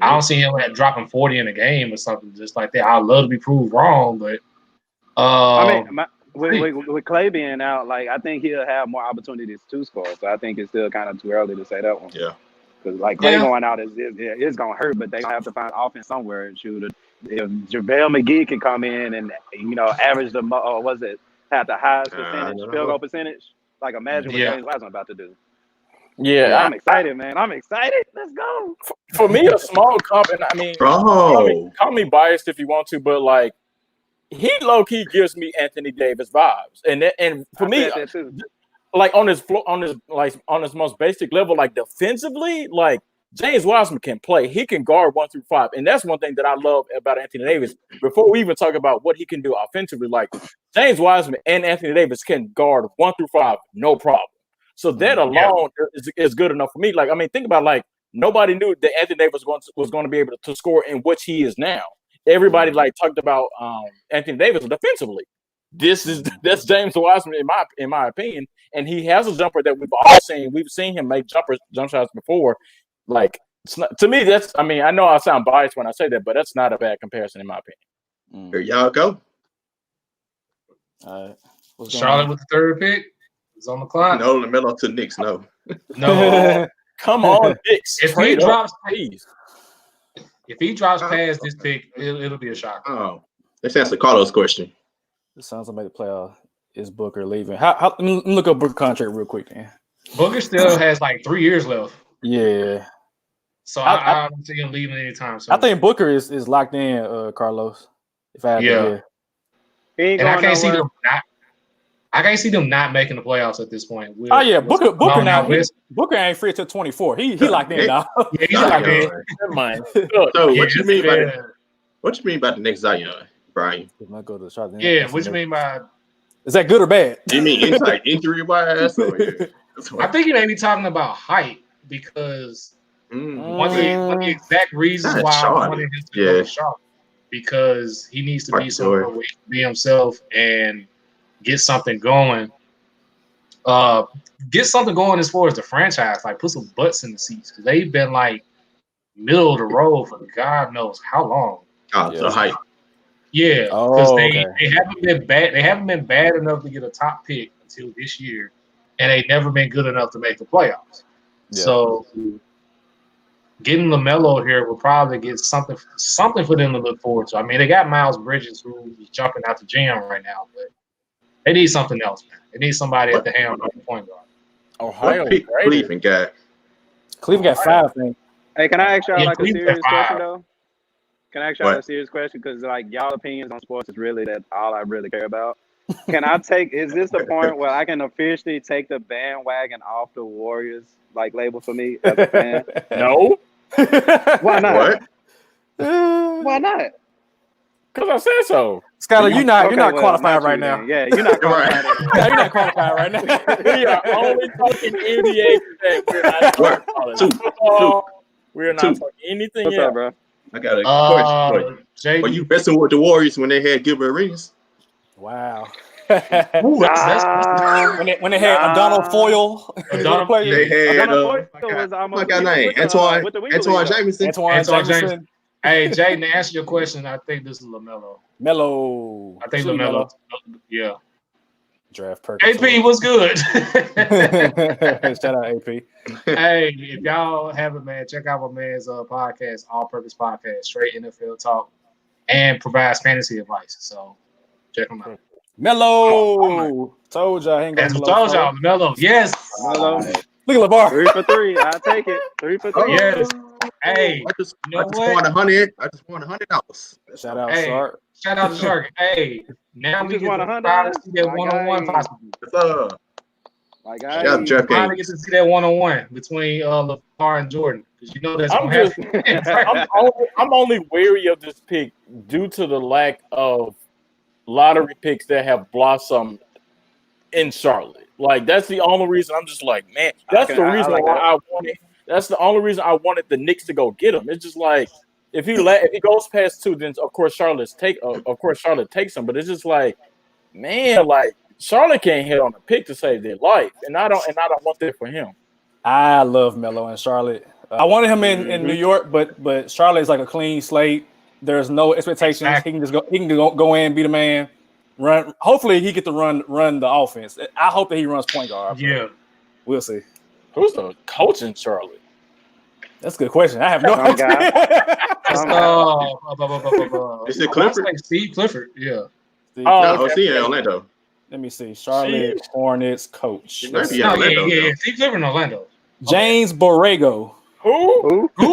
I don't see him dropping 40 in a game or something just like that. I'd love to be proved wrong, but I mean, with Clay being out, like I think he'll have more opportunities to score. So I think it's still kind of too early to say that one. Yeah. Because like Clay going out is gonna hurt, but they gonna have to find offense somewhere and shoot it. If JaVale McGee can come in and average have the highest percentage, field goal percentage, like imagine what James Wiseman about to do. Yeah, I'm excited, man. I'm excited. Let's go. For me, a small comp, and I mean, call me biased if you want to, but like he low key gives me Anthony Davis vibes, and for me, like on his most basic level, like defensively, like James Wiseman can play. He can guard 1 through 5, and that's one thing that I love about Anthony Davis. Before we even talk about what he can do offensively, like James Wiseman and Anthony Davis can guard 1 through 5, no problem. So that alone is good enough for me. Like, I mean, think about like nobody knew that Anthony Davis was going to be able to score in which he is now. Everybody like talked about Anthony Davis defensively. That's James Wiseman in my opinion, and he has a jumper that we've all seen. We've seen him make jump shots before. Like to me, that's. I mean, I know I sound biased when I say that, but that's not a bad comparison in my opinion. Here y'all go. All right, Charlotte with the 3rd pick is on the clock. No, LaMelo to Knicks. No. Come on, Knicks. If he drops, please. If he drops past this pick, it'll be a shock. Oh, let's answer Carlos' question. It sounds like the playoff is Booker leaving. How? Let me look up Booker contract real quick, man. Booker still has like 3 years left. Yeah. So I don't see him leaving anytime soon. I think Booker is locked in, Carlos. If I have to and I can't see them not. I can't see them not making the playoffs at this point. Booker now. Booker ain't free until 24. He locked in now. Yeah, he's locked in. Never mind. So what you mean by what you mean about the next Zion, Brian? Go to the yeah, what you mean by? Is that good or bad? Do you mean like injury wise? I think you may be talking about height because one of the exact reasons why I wanted him to go to Charlotte because he needs to be somewhere where he can be himself and get something going. Get something going as far as the franchise, like put some butts in the seats because they've been like middle of the road for God knows how long. So height. Yeah, because they haven't been bad. They haven't been bad enough to get a top pick until this year, and they've never been good enough to make the playoffs. Yeah. So getting LaMelo here will probably get something for them to look forward to. I mean, they got Miles Bridges who's jumping out the gym right now, but they need something else, man. They need somebody at the helm at the point guard. Ohio, Cleveland got 5 things. Hey, can I ask y'all like a serious question though? Can I ask y'all a serious question? Because like y'all opinions on sports is really that all I really care about. Can I is this the point where I can officially take the bandwagon off the Warriors like label for me as a fan? No. Why not? What? Why not? Because I said so. Skylar, you're not qualified right now. Yeah, you're not qualified. Yeah, you're not qualified right now. We are only talking NBA today. We're not talking college football. We're not talking anything else. What's up, bro? I got a question for you. Were you messing with the Warriors when they had Gilbert Arenas? Wow. When they had Donald Foyle, they had my guy name Antoine Jameson. Antoine Jameson. Hey, Jaden, to answer your question, I think this is LaMelo. I think LaMelo. Yeah. Draft Perkins. AP was good. Shout out AP. Hey, if y'all haven't, man, check out my man's podcast, All Purpose Podcast, straight NFL talk, and provides fantasy advice. So check them out. Melo. Told y'all. Told y'all. Melo. Yes. Melo. Look at LeVar. 3 for 3. I'll take it. 3 for 3. Yes. Hey, I just won $100. I just won $100. Shout out, Shark. Shout out to Shark. Hey, now we get to see that one-on-one possibly. My guy. Finally get to see that one-on-one between LeVar and Jordan because you know that's going to happen. I'm only wary of this pick due to the lack of lottery picks that have blossomed in Charlotte. Like that's the only reason I'm just like, man. That's the reason why I wanted. That's the only reason I wanted the Knicks to go get him. It's just like if he goes past 2, then of course Charlotte takes him. But it's just like, man, like Charlotte can't hit on a pick to save their life, and I don't want that for him. I love Melo in Charlotte. I wanted him in New York, but Charlotte is like a clean slate. There's no expectations. Exactly. He can go in, be the man, run. Hopefully he get to run the offense. I hope that he runs point guard. Yeah, we'll see. Who's the coach in Charlotte? That's a good question. I have no idea. Is it Clifford? Like Steve Clifford. Yeah. See in Orlando. Let me see. Charlotte Hornets coach. Yeah. Steve Clifford in Orlando. James Borrego. Who? He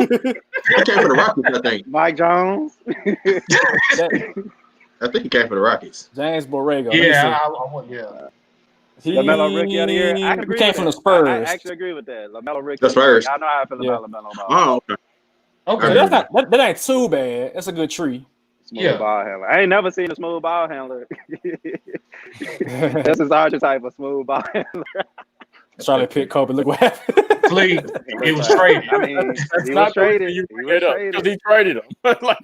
came for the Rockets, I think. Mike Jones. I think he came for the Rockets. James Borrego. Yeah, LaMelo Rookie of the Year. I can agree He came with from that. the Spurs. I actually agree with that. LaMelo Rookie. The Spurs. Y'all know how I feel about LaMelo Ball. Oh, okay. Okay. So that's not that ain't too bad. That's a good tree. Smooth ball handler. I ain't never seen a smooth ball handler. That's his archetype of smooth ball handler. Charlie picked Kobe. Look what happened. Please, he was traded. I mean, he was traded. He traded him. Like,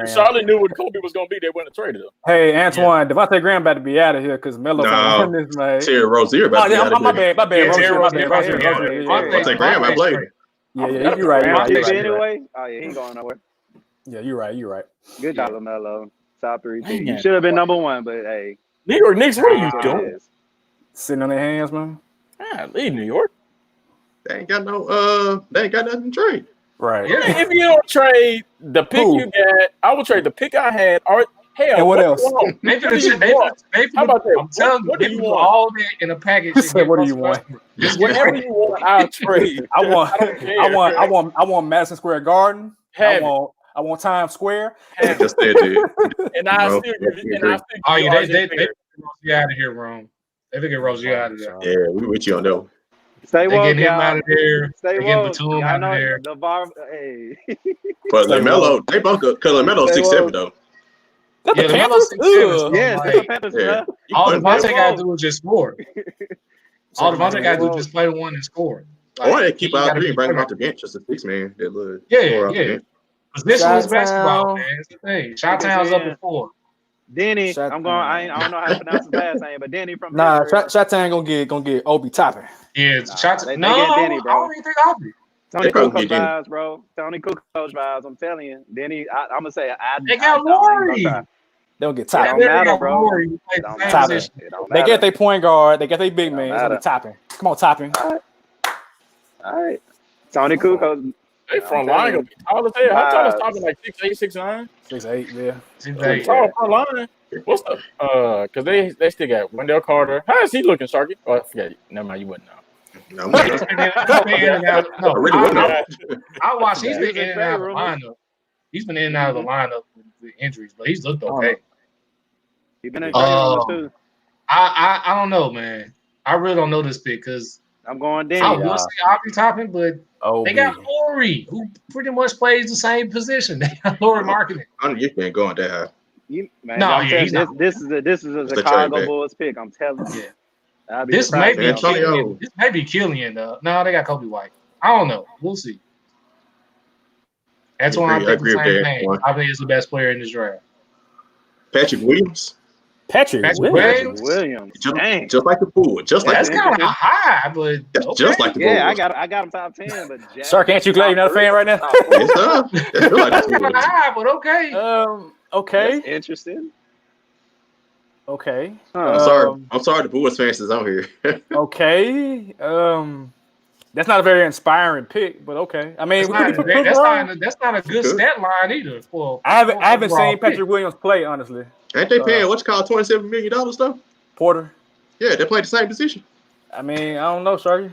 Charlotte knew what Kobe was going to be. They wouldn't have traded him. Hey, Antoine, Devontae Graham about to be out of here because Melo won this, man. Terry Rozier about to be out of here. My bad. Devontae Graham, I played. Yeah, you're right. Anyway, oh yeah, he ain't going nowhere. Yeah, you're right. Good job, LaMelo. Top 3 team. You should have been number 1, but hey. New York Knicks, what are you doing? Sitting on their hands, man. Leave New York. They ain't got nothing to trade. Right. Yeah, if you don't trade the pick you got, I will trade the pick I had. Or hell, and what else? Maybe how about that? I'm telling you, what do you want? All that in a package. What do you want? Whatever you want, I'll trade. I want Madison Square Garden. I want Times Square. Just that, dude. And I still give you. Oh yeah, they Rosie out of here, Ron. They get Rosie out of there. Yeah, we with you on that. Stay woke, getting him out of there. Stay woke. Batum out of there. Hey. But LaMelo, they both up because LaMelo's 6'7" though. Yeah, LaMelo's 6'7". Yeah, like, all Devontae got to do is just score. All Devontae got to do is just play one and score. Like, or they keep out 3 and bring him off the bench just a 6-man. Yeah. Positionless basketball, man. It's the thing. Shot-Town's up at 4. Denny, I don't know how to pronounce his last name, but Denny from Shot-Town gonna get Obi Toppin. Yeah, they get Denny, bro. I don't even think Obi. Tony Kukoc vibes, bro. Tony Kukoc vibes. I'm telling you, Denny. I'm gonna say they got Lori. They don't get Toppin. It don't matter, bro. They get their point guard. They get their big man. It's gonna be Toppin. Come on, Toppin. All right. Tony Kukoc. They front line gonna be tall as hell. How tall is Toppin? Like 6'8", 6'9"? 6'8", yeah. 6'8". Tall front line. What's the because they still got Wendell Carter. How is he looking, Sharky? Oh, I forget. Never mind, you wouldn't know. No, I watched. He's been in and out of the lineup. He's been in and out of the lineup with injuries, but he's looked okay. He's been in too. I don't know, man. I really don't know this pick because I'm going Denny. I will say Obi Toppin, but they got Lori, who pretty much plays the same position. They got Lori marketing. I know you can't go on that high. This is a Chicago Bulls pick. I'm telling you. This may be Killian. This may be Killian. No, they got Kobe White. I don't know. We'll see. That's why I'm thinking the same thing. I think he's the best player in this draft. Patrick Williams. Patrick Williams. Just like the pool. That's kind of high, but just like the pool. Yeah, I got him top 10. But sir, can't you glad you're not a fan right now? That's kind of high, but okay. Okay. That's interesting. Okay. I'm sorry the Bulls fans is on here. Okay. That's not a very inspiring pick, but okay. I mean, that's not a good stat line either. I haven't seen Patrick Williams play, honestly. Ain't they paying what's called $27 million though? Porter. Yeah, they play the same position. I mean, I don't know, Sharky.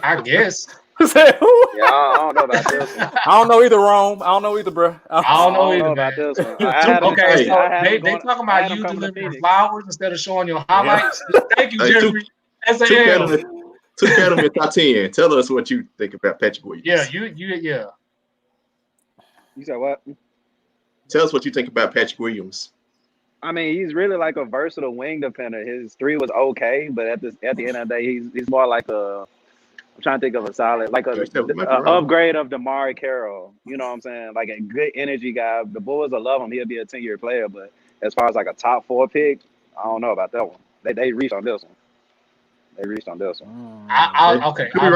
I guess. I don't know about this one. I don't know either, Rome. I don't know either, bro. I don't know either about this one. They talking about you delivering flowers instead of showing your highlights. Thank you, Jeffrey. Took out him in top 10. Tell us what you think about Patrick Williams. Yeah. You said what? Tell us what you think about Patrick Williams. I mean, he's really like a versatile wing defender. His 3 was okay, but at the end of the day, he's more like I'm trying to think of a solid, like a upgrade of DeMar Carroll. You know what I'm saying? Like a good energy guy. The Bulls will love him. He'll be a 10-year player. But as far as like a top 4 pick, I don't know about that one. They reached on this one. Okay. I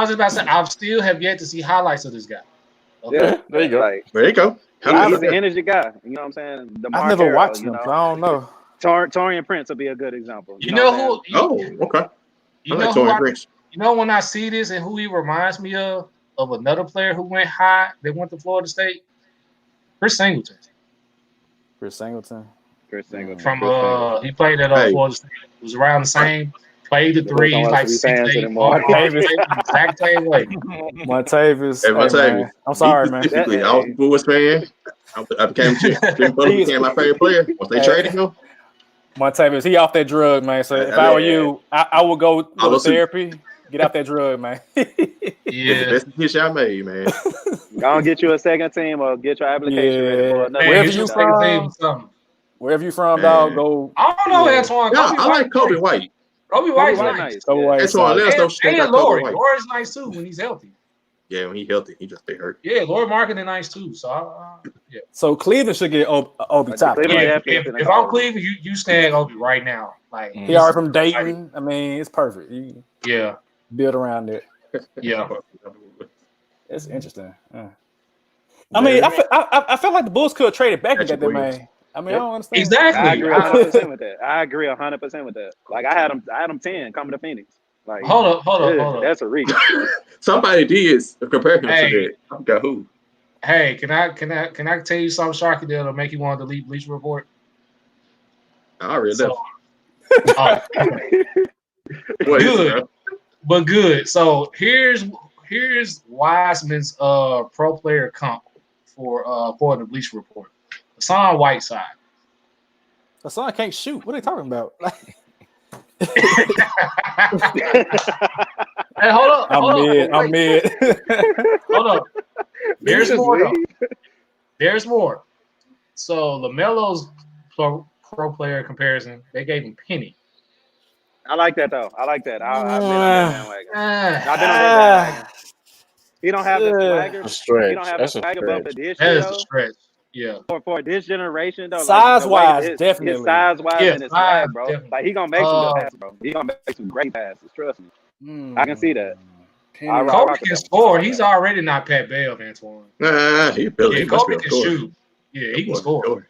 was about to say I still have yet to see highlights of this guy. Okay. Yeah, there you go. There you go. He's an energy guy. You know what I'm saying? I've never watched him. So I don't know. Torian Prince will be a good example. You know who? Okay. You know who? You know when I see this and who he reminds me of another player who went high. They went to Florida State. Chris Singleton. From he played at Florida State. It was around the same. Play the three. He's like 6'8". Exact same way. Montavious. Hey, Montavious. I'm sorry, man. Specifically, I was a Bulls fan. I became my favorite player once they traded him. Montavious, he off that drug, man. So if I were you, I would go to therapy. Get off that drug, man. Yeah, best decision I made, man. Go and get you a second team or get your application ready for another. Wherever you from, dog, go. I don't know, Antoine. Yeah, I like Kobe White. Kobe White's nice. Antoine, let us know straight out Lori. Kobe White. Lori's nice too when he's healthy. Yeah, when he's healthy, he just stay hurt. Yeah, Lori Marketing nice too. So yeah. So Cleveland should get Obi Toppin. Yeah, if I'm Cleveland, you snag Obi right now. Like he already from Dayton. I mean, it's perfect. Yeah. Build around it. Yeah. It's interesting. I mean, I felt like the Bulls could have traded back and got that man. I mean, I don't understand. Exactly. I agree 100% with that. I agree 100% with that. Like I had them 10 coming to Phoenix. Like hold up. That's a reach. Somebody did compare him to that. I forgot who. Hey, can I tell you something, Sharky, that'll make you want to delete Bleacher Report? I read that. Good. But good. So here's Wiseman's pro player comp for the Bleacher Report. Hassan Whiteside. Hassan can't shoot. What are they talking about? Hey, hold up. I'm mid. Hold up. There's more. There's more. So LaMelo's pro player comparison, they gave him Penny. I like that though. I like that. I've been on that bandwagon. I've been on that bandwagon. He don't have the swagger. He don't have the swagger above the dish. That is a stretch. Yeah. For this generation though, size-wise, definitely. His size-wise and his swag, bro. Definitely. Like he gonna make some good passes, bro. He gonna make some great passes. Trust me. I can see that. Kobe can score. He's already not Pat Bev, Antoine. He Kobe can shoot. Yeah, he can score.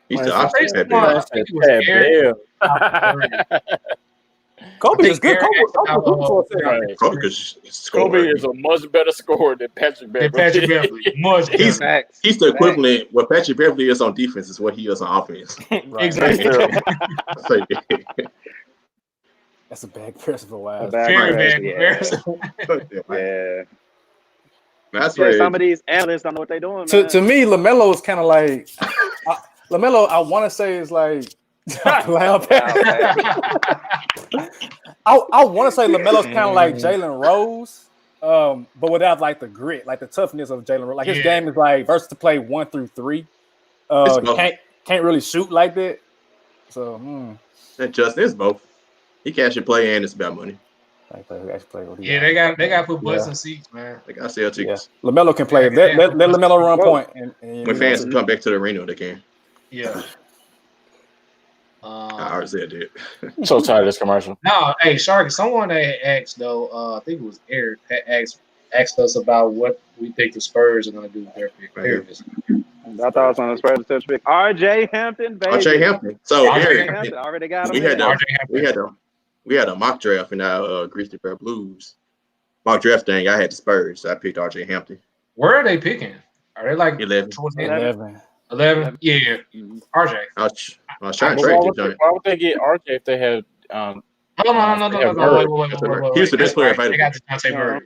He's the opposite. Kobe is good. Kobe is a much better scorer than Patrick Beverly. He's the equivalent. What Patrick Beverly is on defense is what he is on offense. Exactly. That's a bad comparison. Wow. Very bad comparison. Yeah. That's right. Some of these analysts don't know what they're doing. To me, LaMelo is kind of like LaMelo. I want to say is like. I want to say LaMelo's kind of like Jalen Rose, but without like the grit, like the toughness of Jalen Rose. Like his game is like versatile to play 1 through 3. Can't really shoot like that. So Justin is both. He can actually play and it's about money. Yeah, they got to put butts in seats, man. They got to sell tickets. Yeah. LaMelo can play. Let LaMelo run point. And when fans come back to the arena, they can. Yeah. I already said that. I'm so tired of this commercial. No, hey, Sharky, someone that asked though, I think it was Eric, asked us about what we think the Spurs are going to do with their pick. I thought it was on the Spurs touch pick. RJ Hampton, baby. RJ Hampton. So RJ Hampton already got him. We had a mock draft in our Grizzly Bear Blues mock draft thing. I had the Spurs, so I picked RJ Hampton. Where are they picking? Are they like 11? 11? Yeah. RJ. I was trying to trade this joint. Why would they get RJ if they had No. Wait. He was the best player available. They got Dejounte Murray.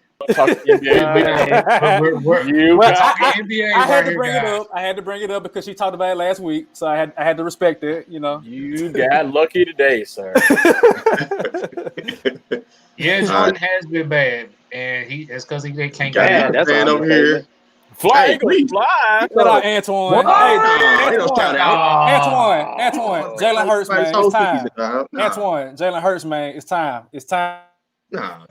I had to bring it up because she talked about it last week, so I had to respect it. You know, you got lucky today, sir. Yeah, Jordan has been bad, and it's because they can't get that's over here. Fly, fly. Shout out Antoine. Antoine. Jalen Hurts, man. It's time. Antoine, Jalen Hurts, man. It's time. It's time. Nah.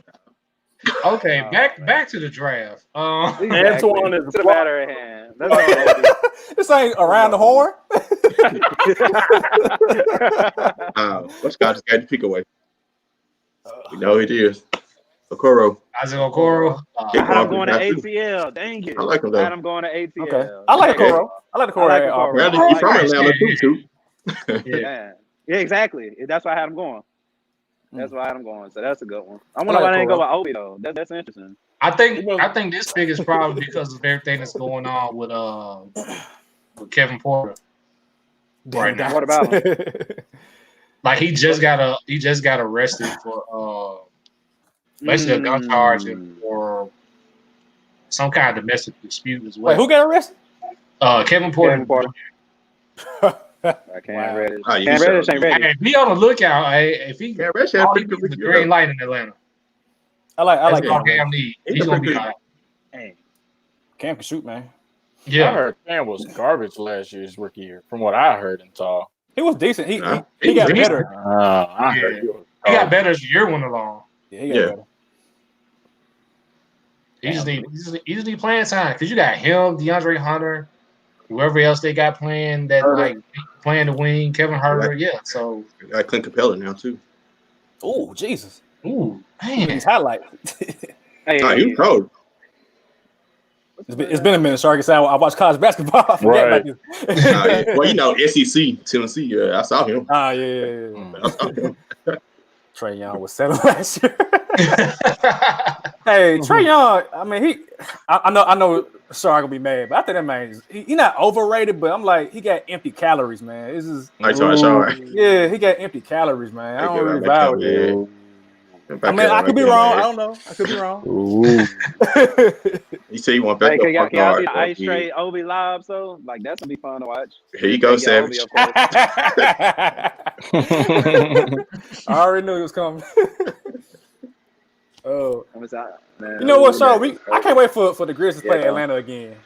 Okay, back to the draft. Antoine is the matter at hand. This ain't around the horn. What's got just got to pick away? You know it is. Okoro. Isaac Okoro. I'm going to ATL. Dang it. I like him though. I'm going to ATL. Okay. I like Okoro. He's from Atlanta too. Yeah, exactly. That's why I had him going. So that's a good one. I wonder why they didn't go with Obi though. That's interesting. I think this pick is probably because of everything that's going on with Kevin Porter. Right now. What about him? Like he just got arrested for basically a gun charge for some kind of domestic dispute as well. Wait, who got arrested? Kevin Porter. Cam Reddish. Oh, yeah, Cam Reddish ain't ready. Hey, be on the lookout. Hey, if he Cam Reddish all had he pretty needs is good a green light in Atlanta. I like That's all Cam. Cam need. He's He's a gonna be pretty all right. Cam can shoot, man. I Yeah. heard Cam was garbage last year's rookie year, from what I heard and saw. He was decent. He Nah, he got he's- better. I Yeah. heard he was He got garbage. better as the year went along. Yeah, he got Yeah. better. He just need playing time because you got him, DeAndre Hunter, whoever else they got playing that Herter. like playing the wing, Kevin Herter. Yeah. So, Got Clint Capella now too. Oh, Jesus. ooh, He's man. highlight. Hey, Nah, he was cold. It's been a minute, Shark. I watched college basketball. I forget Right. about this. Nah, yeah. Well, you know, SEC, Tennessee. I saw him. Ah, yeah. I saw him. Trae Young was 7 last year. Hey, Trae Young. I mean, I know. Shark gonna be mad, but I think that man, he not overrated. But I'm like, he got empty calories, man. This is Sorry. yeah, he got empty calories, man. I don't really vibe with that. I mean, I could be wrong. I don't know. I could be wrong. You say you want back Hey, up can y'all on see guard. the Ice Trade Obi live? So like that's gonna be fun to watch. Here you go, They get Savage. Obi, of course. I already knew it was coming. Oh, Man, you know what, Sean? I can't wait for the Grizzlies to play Atlanta again.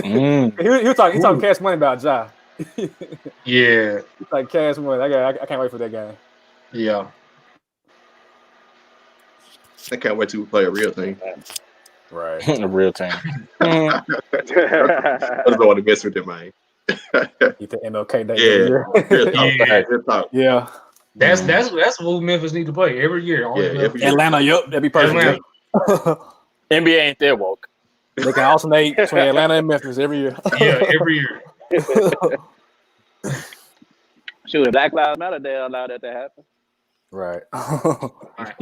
He was talking cash money about Ja. Yeah. He's like cash money. I can't wait for that game. Yeah. I can't wait to play a real thing. Right. The real team. I just don't want to mess with them, man. Get the MLK day. Yeah. Real talk. Yeah. Real talk. Yeah. That's what Memphis need to play every year. Yeah, every year. Atlanta, yep, that'd be perfect. Atlanta. NBA ain't that woke. They can alternate between Atlanta and Memphis every year. Yeah, every year. Shoot, if Black Lives Matter, they allow that to happen. Right. I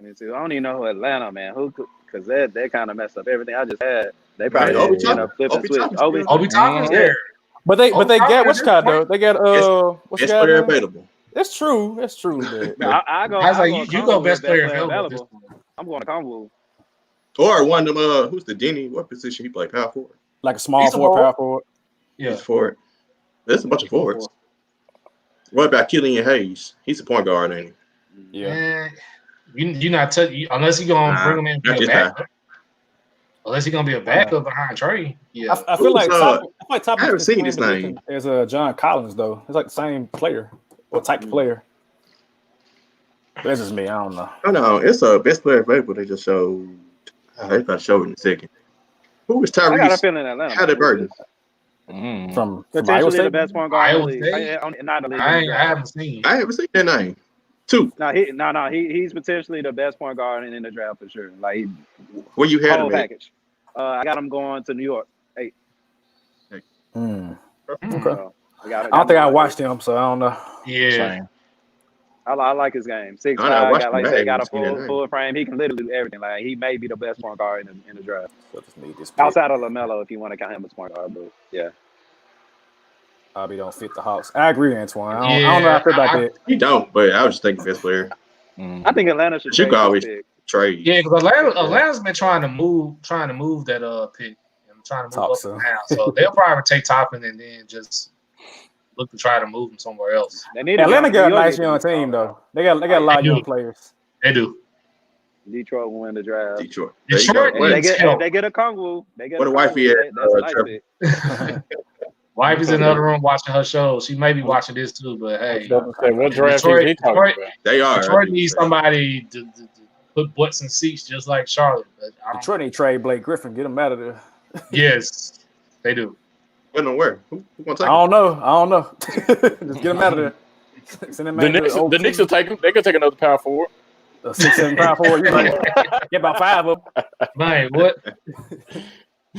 mean, see, I don't even know who Atlanta, man. Who? Because they kind of messed up everything I just had. They probably Obi end up flipping Obi switch. Toppin's Obi Toppin's there. But they get what's called though. They got what's Best the player guy? available. That's true. That's true. But I go. I was I like, go you go Conwood, best player available. I'm going to Conwood. Or one of them, who's the Denny? What position he play? Power forward. like a small He's a forward, forward. power forward. Yeah. He's forward. There's a bunch of forwards. What about Killian Hayes? He's a point guard, ain't he? Yeah. You not touch unless you're gonna bring him in not to be a this backup. Unless you're gonna be a backup behind Trey. Yeah. I feel like Top I haven't seen his name. As John Collins though. It's like the same player or type of player. That's just me. I don't know. Oh no, it's a best player available. They just showed. They about to show it in a second. Who was I got a Tyrese feeling Atlanta. Halliburton? From Iowa Potentially State. the best point guard in the Iowa league. State? Not the league. I haven't seen. I haven't seen that name. Two. No. He's potentially the best point guard in the draft for sure. Like Where you had whole him at? package. I got him going to New York. Okay. I don't think I watched him, so I don't know. Yeah. I like his game. 6'5", I know, I watched got, like him I said, back. got a I've seen that full frame. He can literally do everything. Like he may be the best point guard in the draft. So just need this pick. Outside of LaMelo, if you want to count him as point guard, but yeah. Bobby don't fit the Hawks. I agree, Antoine. I don't know how I feel about that. He don't, but I was just thinking best player. I think Atlanta should You trade can always this pick. trade. Yeah, because Atlanta's been trying to move that pick and trying to move up and down. So they'll probably take Toppin and then just look to try to move him somewhere else. Atlanta got a nice young team though. They got a lot of young players. They do. Detroit will win the draft. Detroit. Detroit If they get a Kongwu, they get What a wifey at, That's a nice Trevor. pick. Wifey's in the other room watching her show. She may be watching this too, but hey, What draft is he talking about? They are. Detroit needs somebody to put butts in seats just like Charlotte. But Detroit need to trade Blake Griffin. Get him out of there. Yes, they do. When and where? Who gonna take I don't know. Just get him out of there. Send him The Knicks will take him. They could take another power forward. A 6'7" power forward. Get about 5 of them. Man, what?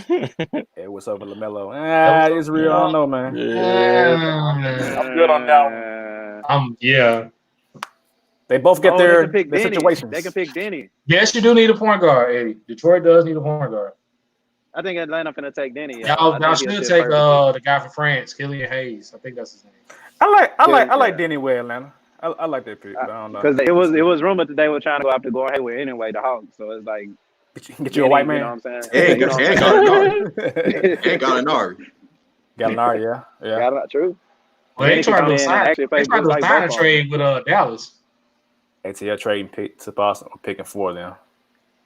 Hey, what's up with LaMelo? It's real. I don't know, man. Yeah, I'm good on that one. Yeah. They both get their Denny. situations. They can pick Denny. Yes, you do need a point guard, Eddie. Detroit does need a point guard. I think Atlanta finna take Denny. Y'all should take the guy from France, Killian Hayes. I think that's his name. I like Denny way Atlanta. I like that pick. But I don't know because it was rumored that they were trying to go after Gordon Hayward anyway, the Hawks. So it's like get you a white man. You know what I'm saying? And Gallinari. Gallinari, yeah. True. Well, they tried to sign a trade with Dallas. ATL trading pick to Boston, picking for them.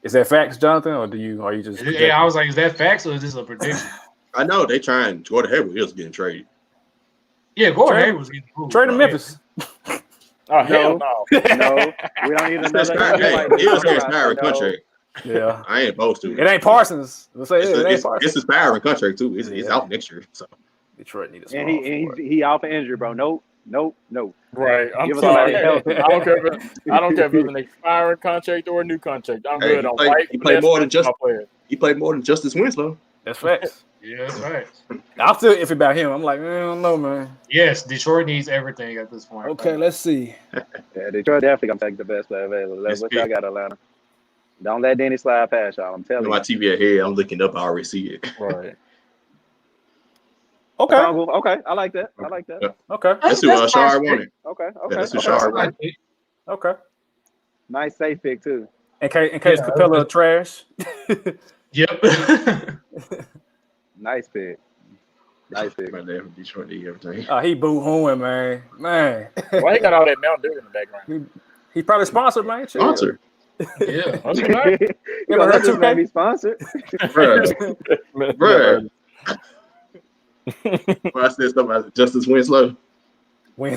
Is that facts, Jonathan, or are you just? Yeah, I was like, is that facts or is this a prediction? I know they trying. Gordon Hayward is getting traded. Yeah, Gordon Hayward was getting moved. Trade to Memphis. Oh hell no! No, we don't need another. He was expiring contract. Yeah, I ain't supposed to. It ain't Parsons. Let's say it ain't Parsons. It's expiring contract too. It's out next year. So Detroit needs. And he out for injury, bro. Nope. Right. I'm sorry. I don't care if it's an expiring contract or a new contract. I'm good on white. He played more than Justice Winslow. That's facts. Yeah, that's facts. I'm still iffy about him. I'm like, I don't know, man. Yes, Detroit needs everything at this point. Okay, let's see. Yeah, Detroit definitely gonna take the best player available. That's what y'all got, Atlanta. Don't let Denny slide past y'all. I'm telling you. My TV ahead. I'm looking up. I already see it. Right. Okay. I like that. Okay. That's who Shard wanted. Okay. That's who Shard wanted. Okay. Nice safe pick too. In case Capella trash. Yep. Nice pick. Right there from Detroit to everything. He boo-hooing, man. Why he got all that Mountain Dew in the background? He probably sponsored, man. Sponsor. Yeah. You know, let this man be sponsored. Bruh. I said something about Justice Winslow. We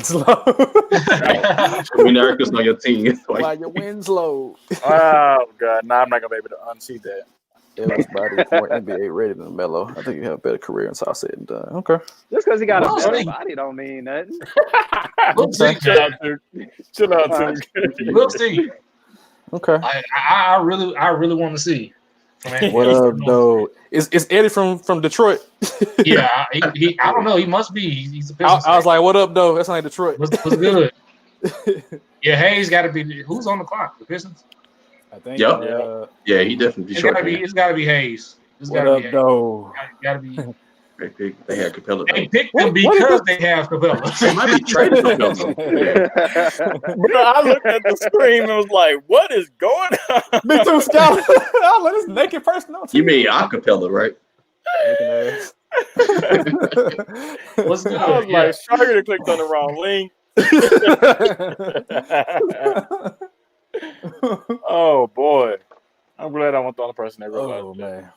never Chris on your team. Why your Winslow? Oh god, I'm not gonna be able to unsee that. Evans body more NBA rated than Melo. I think he have a better career in South said and done. Okay. Just because he got a better body don't mean nothing. We'll see. Chill out, Tim. We'll see. Okay. I really want to see. What up, though? Is Eddie from Detroit? Yeah, he I don't know. He must be. He's a Pistons. I was like, what up, though? That's not Detroit. What's good? Yeah, Hayes got to be. Who's on the clock? The Pistons. I think. Yep. Yeah, he definitely. It's got to be Hayes. What up, though? Got to be. They had Capella. They picked them because they have Capella. They might be trading Capella. Bro, I looked at the screen and was like, "What is going on?" Me too, Scott. I let this naked person on. You mean acapella, right? What's good? I was like, Sugar clicked on the wrong link. Oh boy, I'm glad I wasn't the only person that realized. Oh man.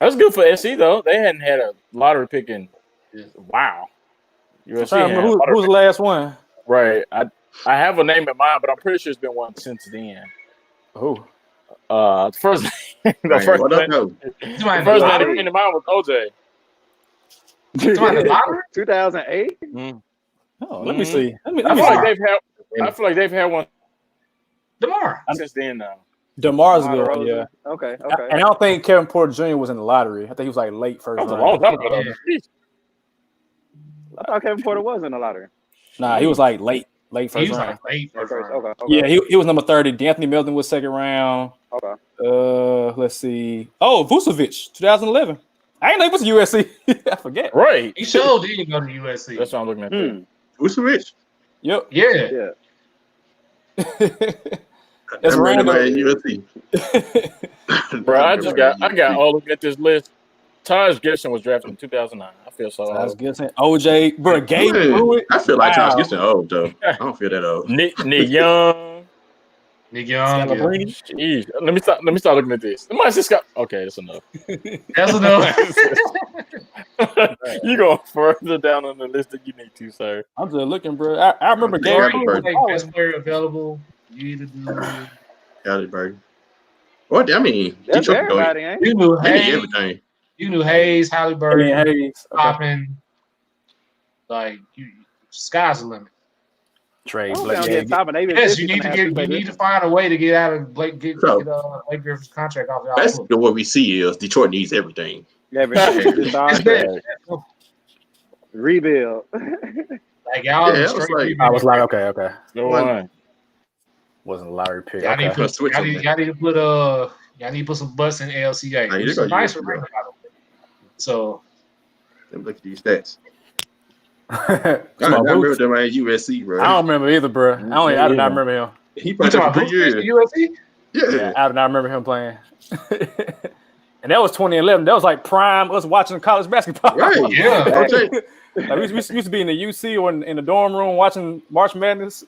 That's good for SC though. They hadn't had a lottery pick in. Wow. Who's the last one? Right. I have a name in mind, but I'm pretty sure it's been one since then. Who? The first name that came to mind was OJ. 2008. Oh, let me see. I feel like they've had one. DeMar. Since then now. DeMar's good one, yeah. Okay. And I don't think Kevin Porter Jr. was in the lottery. I think he was like late first round. That was a long time ago. I thought Kevin Porter was in the lottery. Nah, he was like late first round. Okay. Yeah, he was number 30. D'Anthony Melton was second round. Okay. Let's see. Oh, Vucevic, 2011. I ain't know he was USC. I forget. Right. He sure did go to USC. That's what I'm looking at. Vucevic. Yep. Yeah. That's random. USC. Bro, I got all looking at this list. Taj Gibson was drafted in 2009. I feel so old. Taj Gibson, OJ, bro, Gabe Pruitt. I feel like Taj Gibson old though. I don't feel that old. Nick Young. Jeez. Let me start looking at this. Okay, that's enough. That's enough. You go further down on the list than you need to, sir. I'm just looking, bro. I remember Gabe Pruitt. Best player available. You either do. Got it, Berg. What? I mean, that's everybody, ain't it? You knew Hayes. Everything. You knew Hayes, Halliburton, Hayes, Poppin. Like sky's the limit. Trade. Yes, you need to find a way to get out of Blake Griffin's contract off your basically what we see is Detroit needs everything. Rebuild. Like y'all I was like, okay. No one. Wasn't a lottery pick. Y'all need to put some butts in LCA. It's a nice ring, by the way. So Let me look at these stats. I I remember them at USC, bro. I don't remember either, bro. I do not remember him. He played for 3 years. USC? Yeah, I do not remember him playing. And that was 2011. That was like prime us watching college basketball. Right. Yeah. Okay. Like we used to be in the UC or in the dorm room watching March Madness.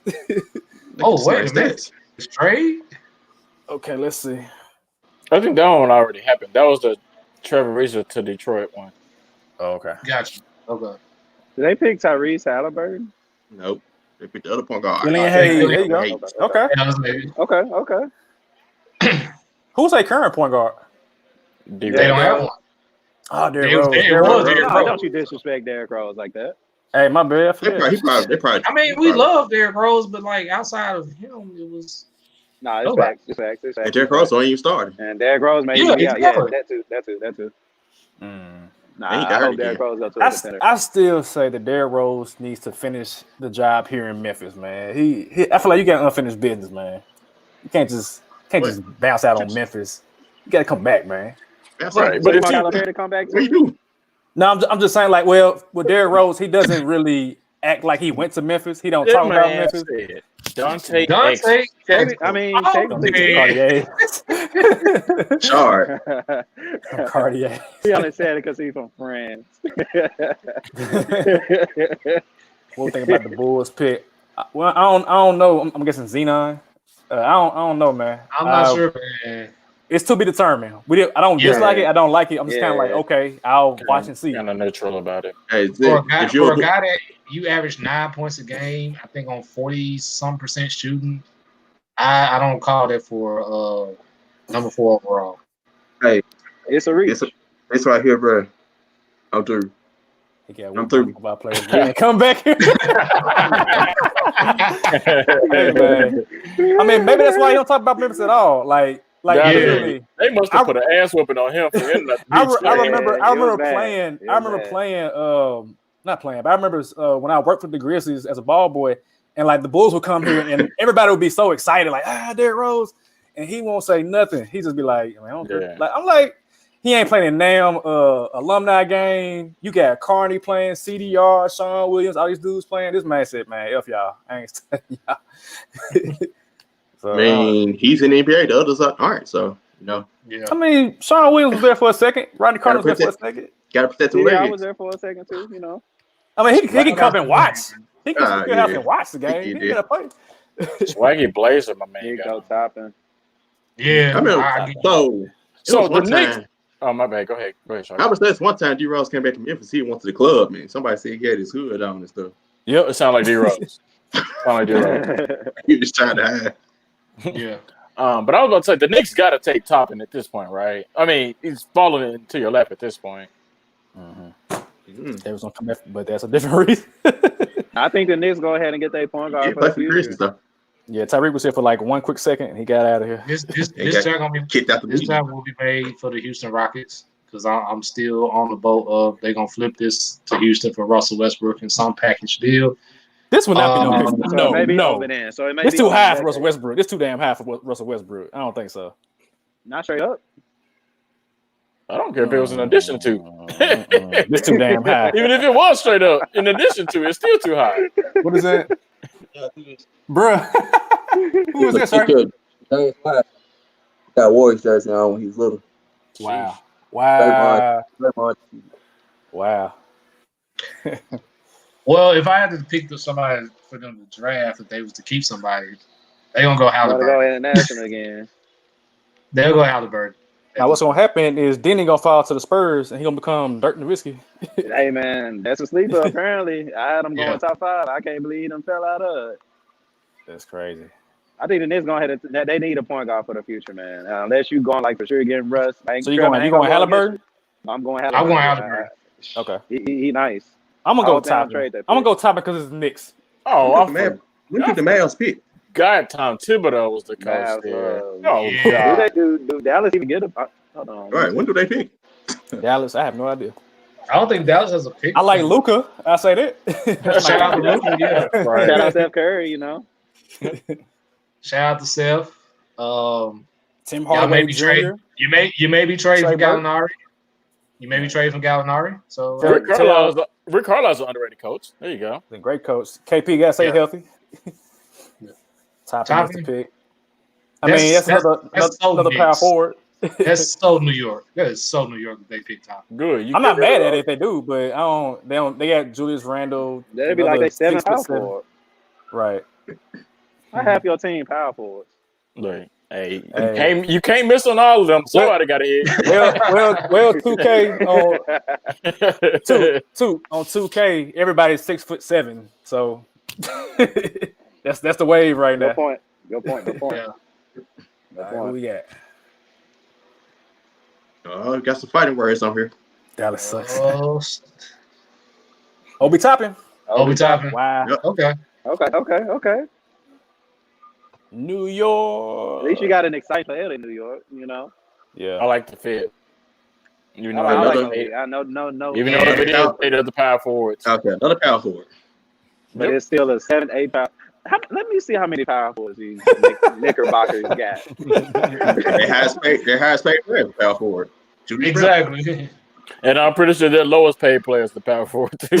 Oh, wait a minute. Straight? Okay, let's see. I think that one already happened. That was the Trevor Ariza to Detroit one. Oh, okay. Gotcha. Okay. Did they pick Tyrese Halliburton? Nope. They picked the other point guard. Killian Hayes. There you go. Okay. Okay. Who's a current point guard? They don't have one. Oh, Derrick It was Rose. Derrick No, Rose. don't you disrespect Derrick Rose like that? Hey, my bad. They probably. I mean, we love Derrick Rose, but like outside of him, it was. No, it's facts. It's facts. It's facts. And Derrick Rose don't even started. And Derrick Rose made that too. Nah, I hope Derrick Rose goes to a contender. I still say that Derrick Rose needs to finish the job here in Memphis, man. I feel like you got unfinished business, man. You can't just bounce out on Memphis. You got to come back, man. That's right. But But if you to come back, what you do? No, I'm just saying, like, well, with Derrick Rose, he doesn't really act like he went to Memphis. He don't talk about Memphis. Dante. I mean, technically, Sure. Cartier. he only said it because he's from France. We'll think about the Bulls pick. Well, I don't know. I'm guessing Xenon. I don't know, man. I'm not sure, man. It's to be determined. I don't dislike it. I don't like it. I'm just kind of like, okay, I'll watch and see. Kind of neutral about it. Hey, For a guy that you average 9 points a game, I think on 40-some% shooting, I don't call that for number 4 overall. Hey, it's a reach. It's right here, bro. I'm through. I'm through. Come back here. Hey, man. I mean, maybe that's why he don't talk about Memphis at all. Like literally, they must have put an ass whooping on him for him. I remember playing. Not playing, but I remember when I worked for the Grizzlies as a ball boy, and like the Bulls would come here, and everybody would be so excited, like Derrick Rose, and he won't say nothing. He just be like, I don't care. Like I'm like, he ain't playing in NAM alumni game. You got Carney playing, CDR, Sean Williams, all these dudes playing. This man said, man, F y'all. I ain't studying y'all. So, I mean, he's in the NBA. The others aren't. So, Yeah. I mean, Sean Williams was there for a second. Rodney Carter was there for a second. Got to protect the I legs. was there for a second too, you know. I mean, he can come and watch. He can come and watch the game. He can play. Swaggy Blazer, my man. Here go Toppin. Yeah. I remember. So the Knicks. Oh, my bad. Go ahead, Sean. I was there one time. D Rose came back to Memphis. He went to the club, man. Somebody said he had his hood on and stuff. Yep, it sounded like D Rose. He was trying to hide. Yeah. But I was about to say the Knicks got to take Toppin at this point, right? I mean, he's falling into your lap at this point. They was gonna come back, but that's a different reason. I think the Knicks go ahead and get their point guard for the future. Yeah, Tyreek was here for like 1 quick second, and he got out of here. This time will be made for the Houston Rockets because I'm still on the boat of they're gonna flip this to Houston for Russell Westbrook in some package deal. This would not be no. So it's too high for Russell Westbrook. It's too damn high for Russell Westbrook. I don't think so. Not straight up. I don't care if it was in addition to. It's too damn high. Even if it was straight up, in addition to, it's still too high. What is that? Bruh. Who was that, sir? Got Warriors jersey on when he was little. Wow. Well, if I had to pick somebody for them to draft, if they was to keep somebody, they're going to go Halliburton. Go international again. They'll go Halliburton. Now, what's going to happen is Denny going to fall to the Spurs, and he's going to become Dirk Nowitzki. Hey, man, that's a sleeper, apparently. I had him going top 5. I can't believe he fell out of it. That's crazy. I think the Knicks going to they need a point guard for the future, man. Unless you going like for sure getting Russ. So you going Halliburton? I'm going Halliburton. Okay. He nice. I'm gonna go Toppin. I'm gonna go Toppin because it's the Knicks. Oh, when did the Mavs pick? God, Tom Thibodeau was the coach there. God. Do Dallas even get a? Hold on. All right, when do they pick? Dallas, I have no idea. I don't think Dallas has a pick. I like Luka. I say that. Shout out to Luka. Yeah. Right. Shout out Steph Curry. You know. Shout out to Steph. Tim Hardaway Jr. You may be trading for Gallinari. You maybe trade from Gallinari. So Rick Carlisle's an underrated coach. There you go. The great coach. KP got to stay healthy. Top is the pick. I mean, that's another power forward. That's so New York. That is so New York that they picked Top. Good. I'm not mad at it if they do, but I don't. They don't. They got Julius Randle. That'd be like they 7 power forward. Right. I have your team power forwards. Right. Hey, you can't miss on all of them. Somebody got to hit. Well, 2K on 2K, everybody's 6'7", so that's the wave right now. Good point. Yeah. Who we got? We got some fighting words on here. Dallas sucks. Obi Toppin. Wow. Yep. Okay. New York. At least you got an exciting player in New York, you know. Yeah. I like the fit. You know, I no. Even though it is the power forwards. Okay, another power forward. But it's still a 7-8 power. Let me see how many power forwards these Knickerbockers got. They highest paid player, power forward. Exactly. And I'm pretty sure their lowest paid player is the power forward too.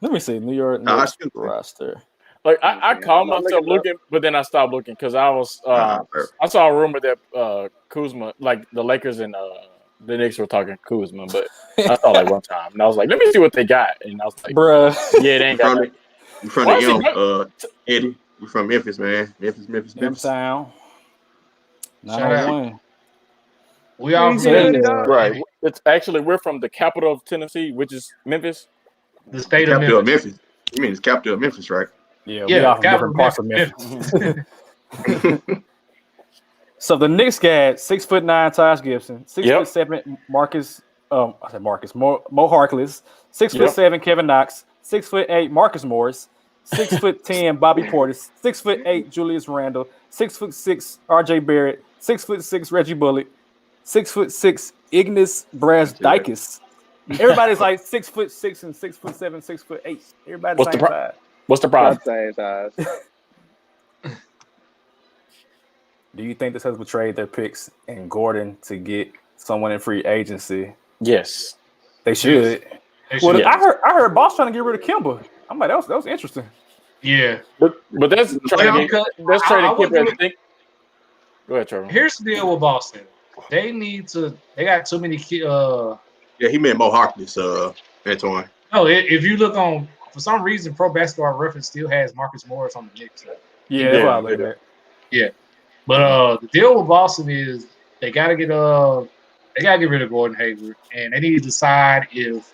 Let me see. New York roster. Like I called myself looking, but then I stopped looking because I was I saw a rumor that Kuzma, like the Lakers and the Knicks were talking Kuzma, but I saw like one time and I was like, let me see what they got, and I was like, bruh, yeah, they ain't got it. You from the Eddie? You from Memphis, man? Memphis. Sound. Shout out. We all right. It's actually we're from the capital of Tennessee, which is Memphis. The state of Memphis. You mean it's capital of Memphis, right? Yeah, we are from different parts of Memphis. So the Knicks got 6'9" Taj Gibson, 6'7" Marcus. I said Marcus Mo Harkless, 6'7" Kevin Knox, 6'8" Marcus Morris, 6'10" Bobby Portis, 6'8" Julius Randle, 6'6" RJ Barrett, 6'6" Reggie Bullock, 6'6" Ignas Brazdeikis. Everybody's like 6'6" and 6'7", 6'8". Everybody's the same size. What's the problem? Same size. Do you think the Celtics will trade their picks and Gordon to get someone in free agency? Yes, they should. Well, I heard Boss trying to get rid of Kimba. I'm like, that was interesting. Yeah, but that's trying to get. Go ahead, Trevor. Here's the deal with Boston. They got too many. Yeah, he meant Mo Harkless, Antoine. No, if you look on, for some reason, Pro Basketball Reference still has Marcus Morris on the Knicks. Yeah, that's what I look at. Yeah, but the deal with Boston is they gotta get rid of Gordon Hayward, and they need to decide if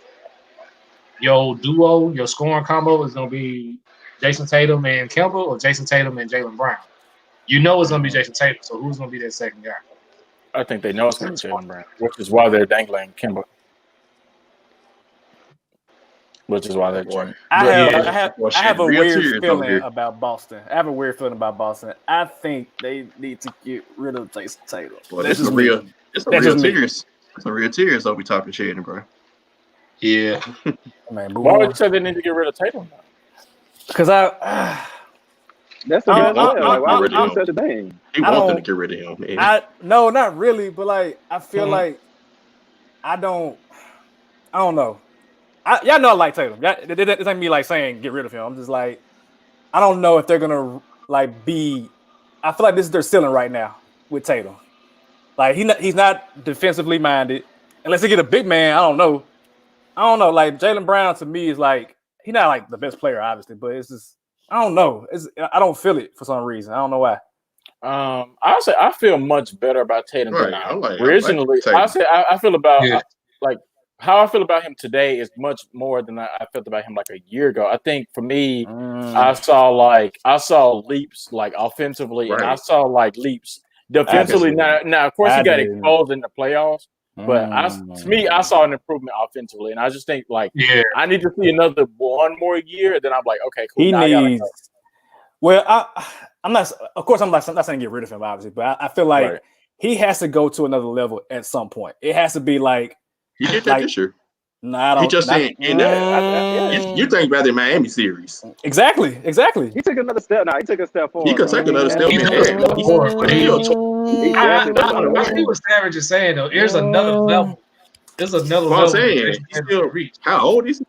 your duo, your scoring combo, is gonna be Jason Tatum and Kemba or Jason Tatum and Jaylen Brown. You know it's gonna be Jason Tatum, so who's gonna be that second guy? I think they know it's gonna be Jaylen Brown, which is why they're dangling Kemba. Which is why they're trying. I have a weird feeling about Boston. I think they need to get rid of Jason Tatum. Well, it's some real tears. Some real tears over talking shit, bro. Yeah. Man, why would you say they need to get rid of Tatum? Because that's the why would you do such a thing? He wants them to get rid of him. Man. No, not really, but like I feel like I don't know. Y'all know I like Tatum. This ain't me like saying get rid of him. I'm just like, I don't know if they're gonna like be. I feel like this is their ceiling right now with Tatum. Like he's not defensively minded unless they get a big man. I don't know. Like Jaylen Brown to me is like he's not like the best player, obviously, but it's just I don't know. I don't feel it for some reason. I don't know why. I'll say I feel much better about Tatum than originally. I feel about like. How I feel about him today is much more than I felt about him like a year ago. I think for me, I saw leaps like offensively, and I saw like leaps defensively. Now, of course, he got exposed in the playoffs, but to me, I saw an improvement offensively, and I just think like I need to see another one more year. Then I'm like, okay, cool. He needs. Well, I'm not. Of course, I'm not saying get rid of him, obviously, but I feel like he has to go to another level at some point. It has to be like. He did that this year. Nah, I He don't. just saying in that. You think about the Miami series? Exactly. He took another step. No, he took a step forward. He could take another step. He in took a that. step forward, but He's I still see what Savage is saying though. There's another level. There's another What I'm level that saying, they he's still reach. how old is he?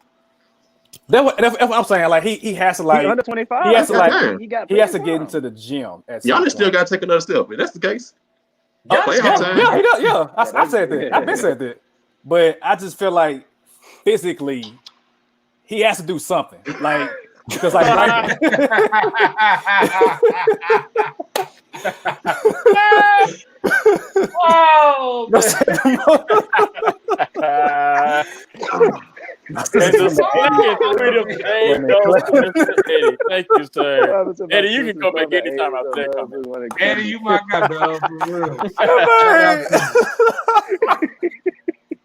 That's what I'm saying. Like he has to like He's under 25. he has to like he has to get into the gym at some Giannis point. still got to take another step. If that's the case, Yeah, he does. I said that. I've been said that. But I just feel like physically he has to do something. Like because like right Oh, man. Thank you, sir. Eddie, you can come back anytime after that comment. Eddie, you my guy, dog, for real.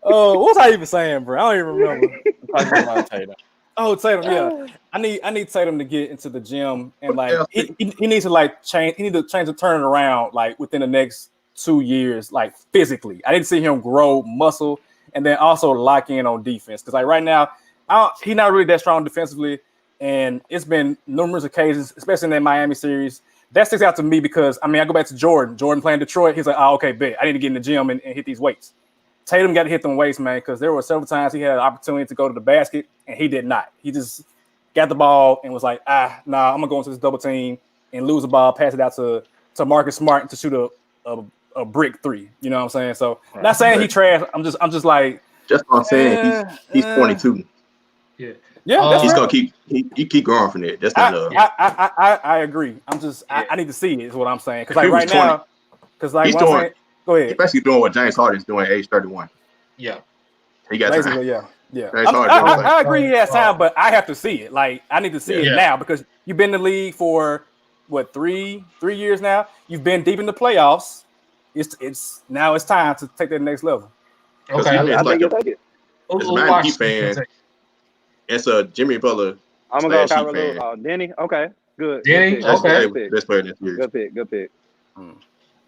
Oh, what was I even saying, bro? I don't even remember. Talking about Tatum. Oh, Tatum, yeah. I need Tatum to get into the gym and like he needs to like change. He needs to change the turn around like within the next 2 years, like physically. I didn't see him grow muscle and then also lock in on defense because like right now, he's not really that strong defensively, and it's been numerous occasions, especially in that Miami series. That sticks out to me because I mean I go back to Jordan. Jordan playing Detroit. He's like, oh, okay, bet I need to get in the gym and hit these weights. Tatum got to hit them weights, man, because there were several times he had an opportunity to go to the basket, and he did not. He just got the ball and was like, nah, I'm going to go into this double team and lose the ball, pass it out to Marcus Smart to shoot a brick three. You know what I'm saying? So, not saying he trash. I'm just like. Just what I'm saying. He's 22. Yeah. Yeah, he's going to keep growing from there. That's not I agree. I'm just, I need to see it is what I'm saying. Because like right 20, now, because like, he's doing. Go ahead. He's basically doing what James Harden's doing at age 31. Yeah. He got basically, time. Yeah. I agree he has time, but I have to see it. Like, I need to see it now because you've been in the league for, what, three years now? You've been deep in the playoffs. It's now it's time to take that next level. Okay. I think you'll take it. It's a Miami fan. It's a Jimmy Butler. I'm going to go Kyrie Denny? Okay. Good. Denny? Okay. Best player in this series. Good pick.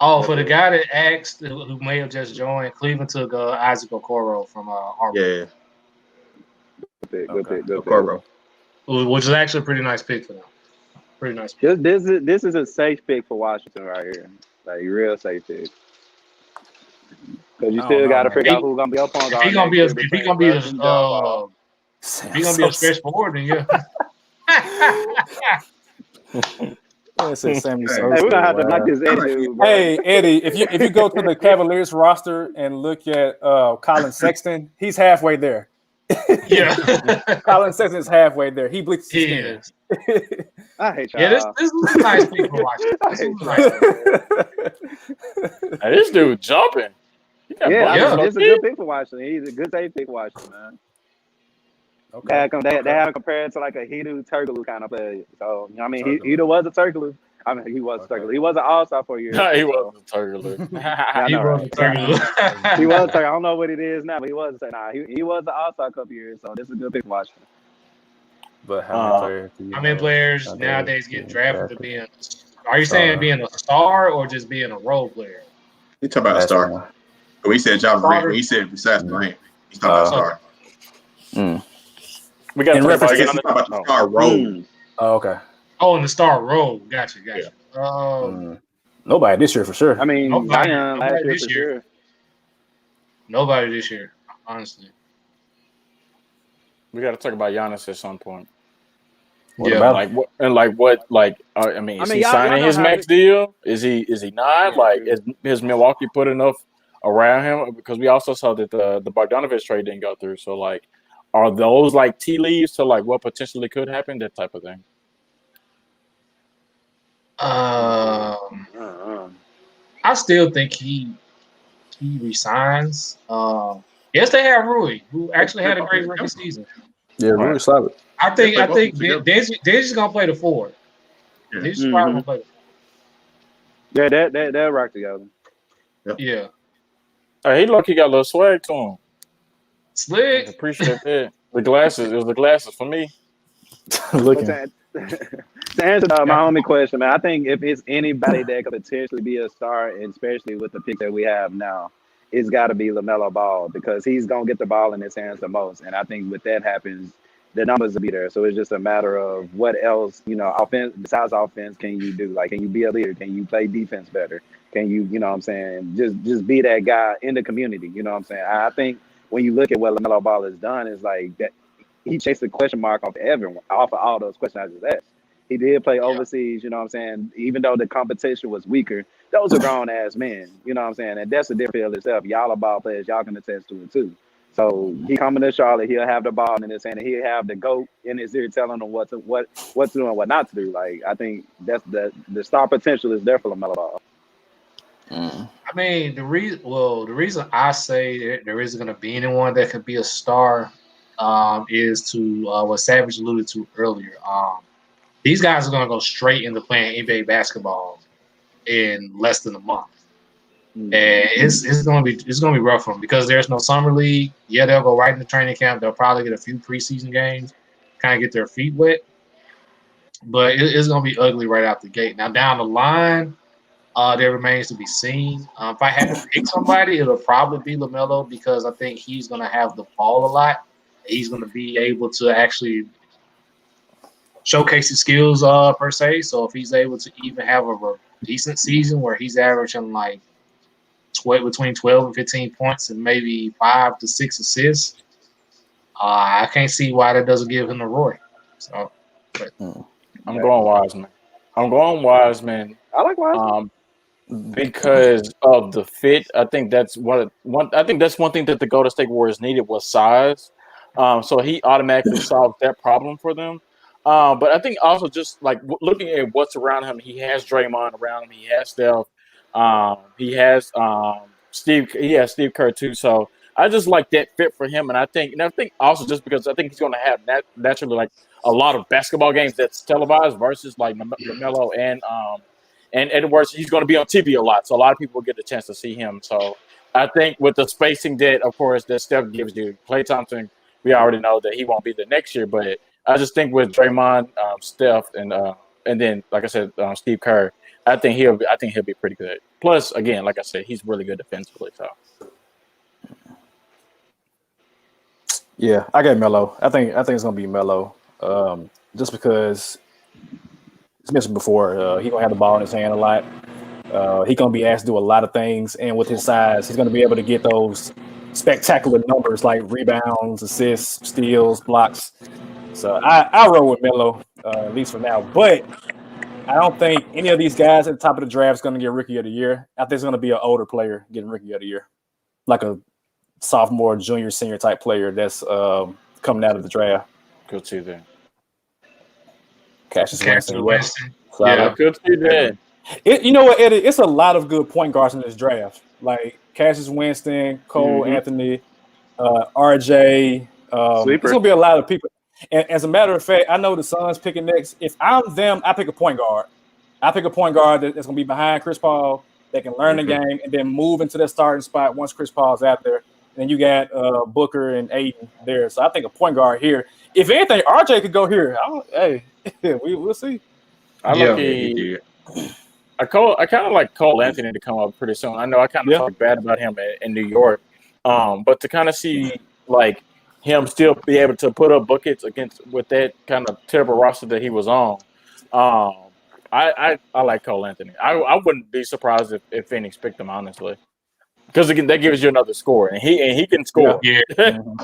Oh, for the guy that asked, who may have just joined, Cleveland took Isaac Okoro from Harvard. Yeah. Good pick. Okoro. Which is actually a pretty nice pick for them. Pretty nice pick. This is a safe pick for Washington right here. Like, real safe pick. Because you still got to figure out who's going to be up on. If he's going to be a stretch forward, then yeah. We're gonna have to knock this Eddie dude, bro. Hey Eddie, if you go to the Cavaliers roster and look at Colin Sexton, he's halfway there. Yeah, Colin Sexton is halfway there. He bleeds. He is. I hate y'all. Yeah, this is a nice pick for Washington. This dude jumping. It's a good pick for Washington. He's a good safe pick for Washington, man. Okay. They had him compared to like a Hedo Turkoglu kind of player. So, you know what I mean? Hedo was a Turkoglu. I mean, he was a Turkoglu. He was an all-star for a year. No, he wasn't a Turkoglu. He was a Turkoglu. He was a Turkoglu. I don't know what it is now, but he was a Turkoglu. He was an all-star a couple years, so this is a good pick for Washington. But how many players nowadays get drafted to being? Are you saying being a star or just being a role player? You talking about a star? When he said John Morant, when he said besides Morant, he's talking about a star. We got to talk about the star role. Oh, okay. Oh, in the star role. Gotcha. Nobody this year for sure. I mean, nobody this year. Sure. Nobody this year, honestly. We got to talk about Giannis at some point. What I mean, is he signing his max deal? Is he not? Like, has Milwaukee put enough around him? Because we also saw that the Bogdanovich trade didn't go through. So, like, are those like tea leaves to like what potentially could happen? That type of thing. I still think he resigns. Yes, they have Rui, who actually had a great rookie season. Yeah, Rui's solid. I think Deji's gonna play the 4. Deji's probably gonna play the 4. Yeah, they'll rock together. Yeah. He got a little swag to him. Slick. I appreciate that. The glasses. It was the glasses for me. Looking. To answer my only question, man, I think if it's anybody that could potentially be a star, and especially with the pick that we have now, it's got to be LaMelo Ball because he's gonna get the ball in his hands the most. And I think with that happens, the numbers will be there. So it's just a matter of what else, offense besides offense can you do? Like, can you be a leader? Can you play defense better? Can you, you know what I'm saying, just be that guy in the community? You know what I'm saying? I think when you look at what LaMelo Ball has done, is like that he chased the question mark off everyone, off of all those questions I just asked. He did play overseas, you know what I'm saying? Even though the competition was weaker, those are grown ass men, you know what I'm saying? And that's a different field itself. Y'all are ball players, y'all can attest to it too. So he coming to Charlotte, he'll have the ball in his hand, and he'll have the GOAT in his ear telling him what to do and what not to do. Like, I think that's the star potential is there for LaMelo Ball. I mean, the reason I say there isn't going to be anyone that could be a star is to what Savage alluded to earlier. These guys are going to go straight into playing NBA basketball in less than a month, and it's going to be rough for them because there's no summer league. Yeah, they'll go right into training camp. They'll probably get a few preseason games, kind of get their feet wet, but it's going to be ugly right out the gate. Now down the line. There remains to be seen. If I had to pick somebody, it'll probably be LaMelo because I think he's going to have the ball a lot. He's going to be able to actually showcase his skills per se. So if he's able to even have a decent season where he's averaging like between 12 and 15 points and maybe 5 to 6 assists, I can't see why that doesn't give him a Roy. So, I'm going Wiseman. I like Wiseman. Because of the fit. I think that's one thing that the Golden State Warriors needed was size. So he automatically solved that problem for them. But I think also just like looking at what's around him, he has Draymond around him. He has Steph. He has Steve. He has Steve Kerr too. So I just like that fit for him. And I think also just because I think he's going to have naturally like a lot of basketball games that's televised versus like LaMelo and Edwards, he's going to be on TV a lot, so a lot of people will get a chance to see him. So I think with the spacing that, of course, that Steph gives you, Klay Thompson, we already know that he won't be the next year. But I just think with Draymond, Steph, and then like I said, Steve Kerr, I think he'll be pretty good. Plus, again, like I said, he's really good defensively. So yeah, I got Melo. I think it's going to be Melo, just because. As mentioned before, he's gonna have the ball in his hand a lot. He's gonna be asked to do a lot of things, and with his size, he's gonna be able to get those spectacular numbers like rebounds, assists, steals, blocks. So I roll with Melo, at least for now. But I don't think any of these guys at the top of the draft is gonna get Rookie of the Year. I think it's gonna be an older player getting Rookie of the Year, like a sophomore, junior, senior type player that's coming out of the draft. Good to see that. Cassius Winston. So yeah, good to see that. You know what, Eddie? It's a lot of good point guards in this draft. Like Cassius Winston, Cole Anthony, RJ. There's gonna be a lot of people. And as a matter of fact, I know the Suns picking next. If I'm them, I pick a point guard. I pick a point guard that's gonna be behind Chris Paul. That can learn the game and then move into that starting spot once Chris Paul's out there. And then you got Booker and Aiden there. So I think a point guard here. If anything, RJ could go here. We'll see. I kind of like Cole Anthony to come up pretty soon. I know I kind of talk bad about him in New York, but to kind of see like him still be able to put up buckets with that kind of terrible roster that he was on. I like Cole Anthony. I wouldn't be surprised if Phoenix picked him, honestly, because again that gives you another score, and he can score. Yeah.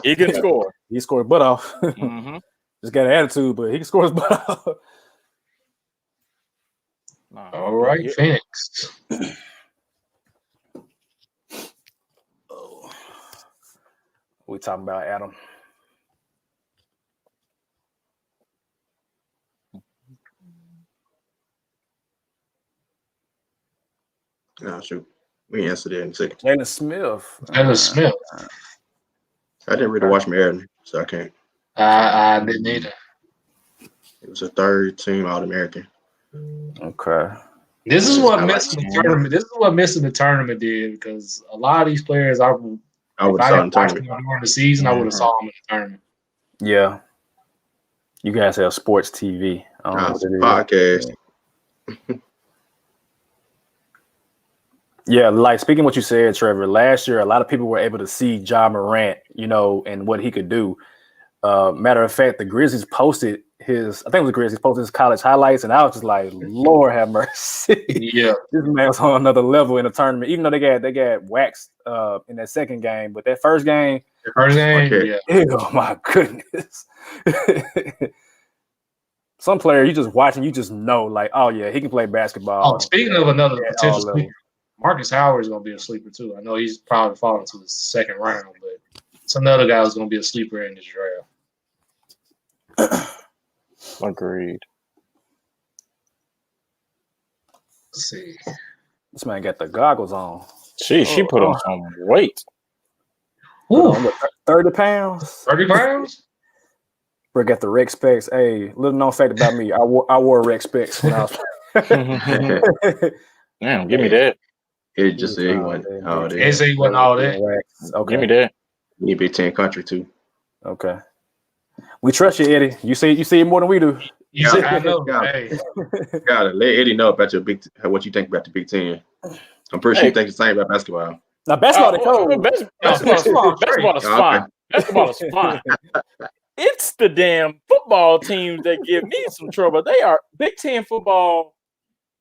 He can score. He scored his butt off. Just got an attitude, but he can score his butt off. All right, Phoenix. We talking about Adam. No, shoot. We can answer that in a second. Jalen Smith. I didn't really watch Maryland, so I can't. I didn't either. It was a third team All-American. Okay. This is what missing the tournament. This is what missing the tournament did, because a lot of these players I would have watched them during the season. I would have saw them in the tournament. Yeah. You guys have sports TV. Podcast. Yeah, like speaking of what you said, Trevor, last year a lot of people were able to see Ja Morant, and what he could do. Matter of fact, the Grizzlies posted his college highlights, and I was just like, Lord have mercy. Yeah. This man's on another level in the tournament, even though they got waxed in that second game. But that first game, yeah. Oh my goodness. Some player you just watching, you just know, like, oh yeah, he can play basketball. Oh, speaking of another potential sleeper, Marcus Howard is going to be a sleeper too. I know he's probably falling to the second round, but it's another guy who's going to be a sleeper in this draft. Agreed. Let's see. This man got the goggles on. She put on some weight. Ooh. 30 pounds. 30 pounds? Bro got the Rex specs. Hey, little known fact about me, I wore Rex specs when I was. Damn, give me that. It just said he wasn't all that. It said he wasn't all that. Okay. Give me that. You need Big Ten country too. Okay. We trust you, Eddie. You see it more than we do. I know. Gotta let Eddie know about what you think about the Big Ten. I'm pretty sure you think the same about basketball. Now, basketball is fine. Basketball is fine. It's the damn football teams that give me some trouble. Big Ten football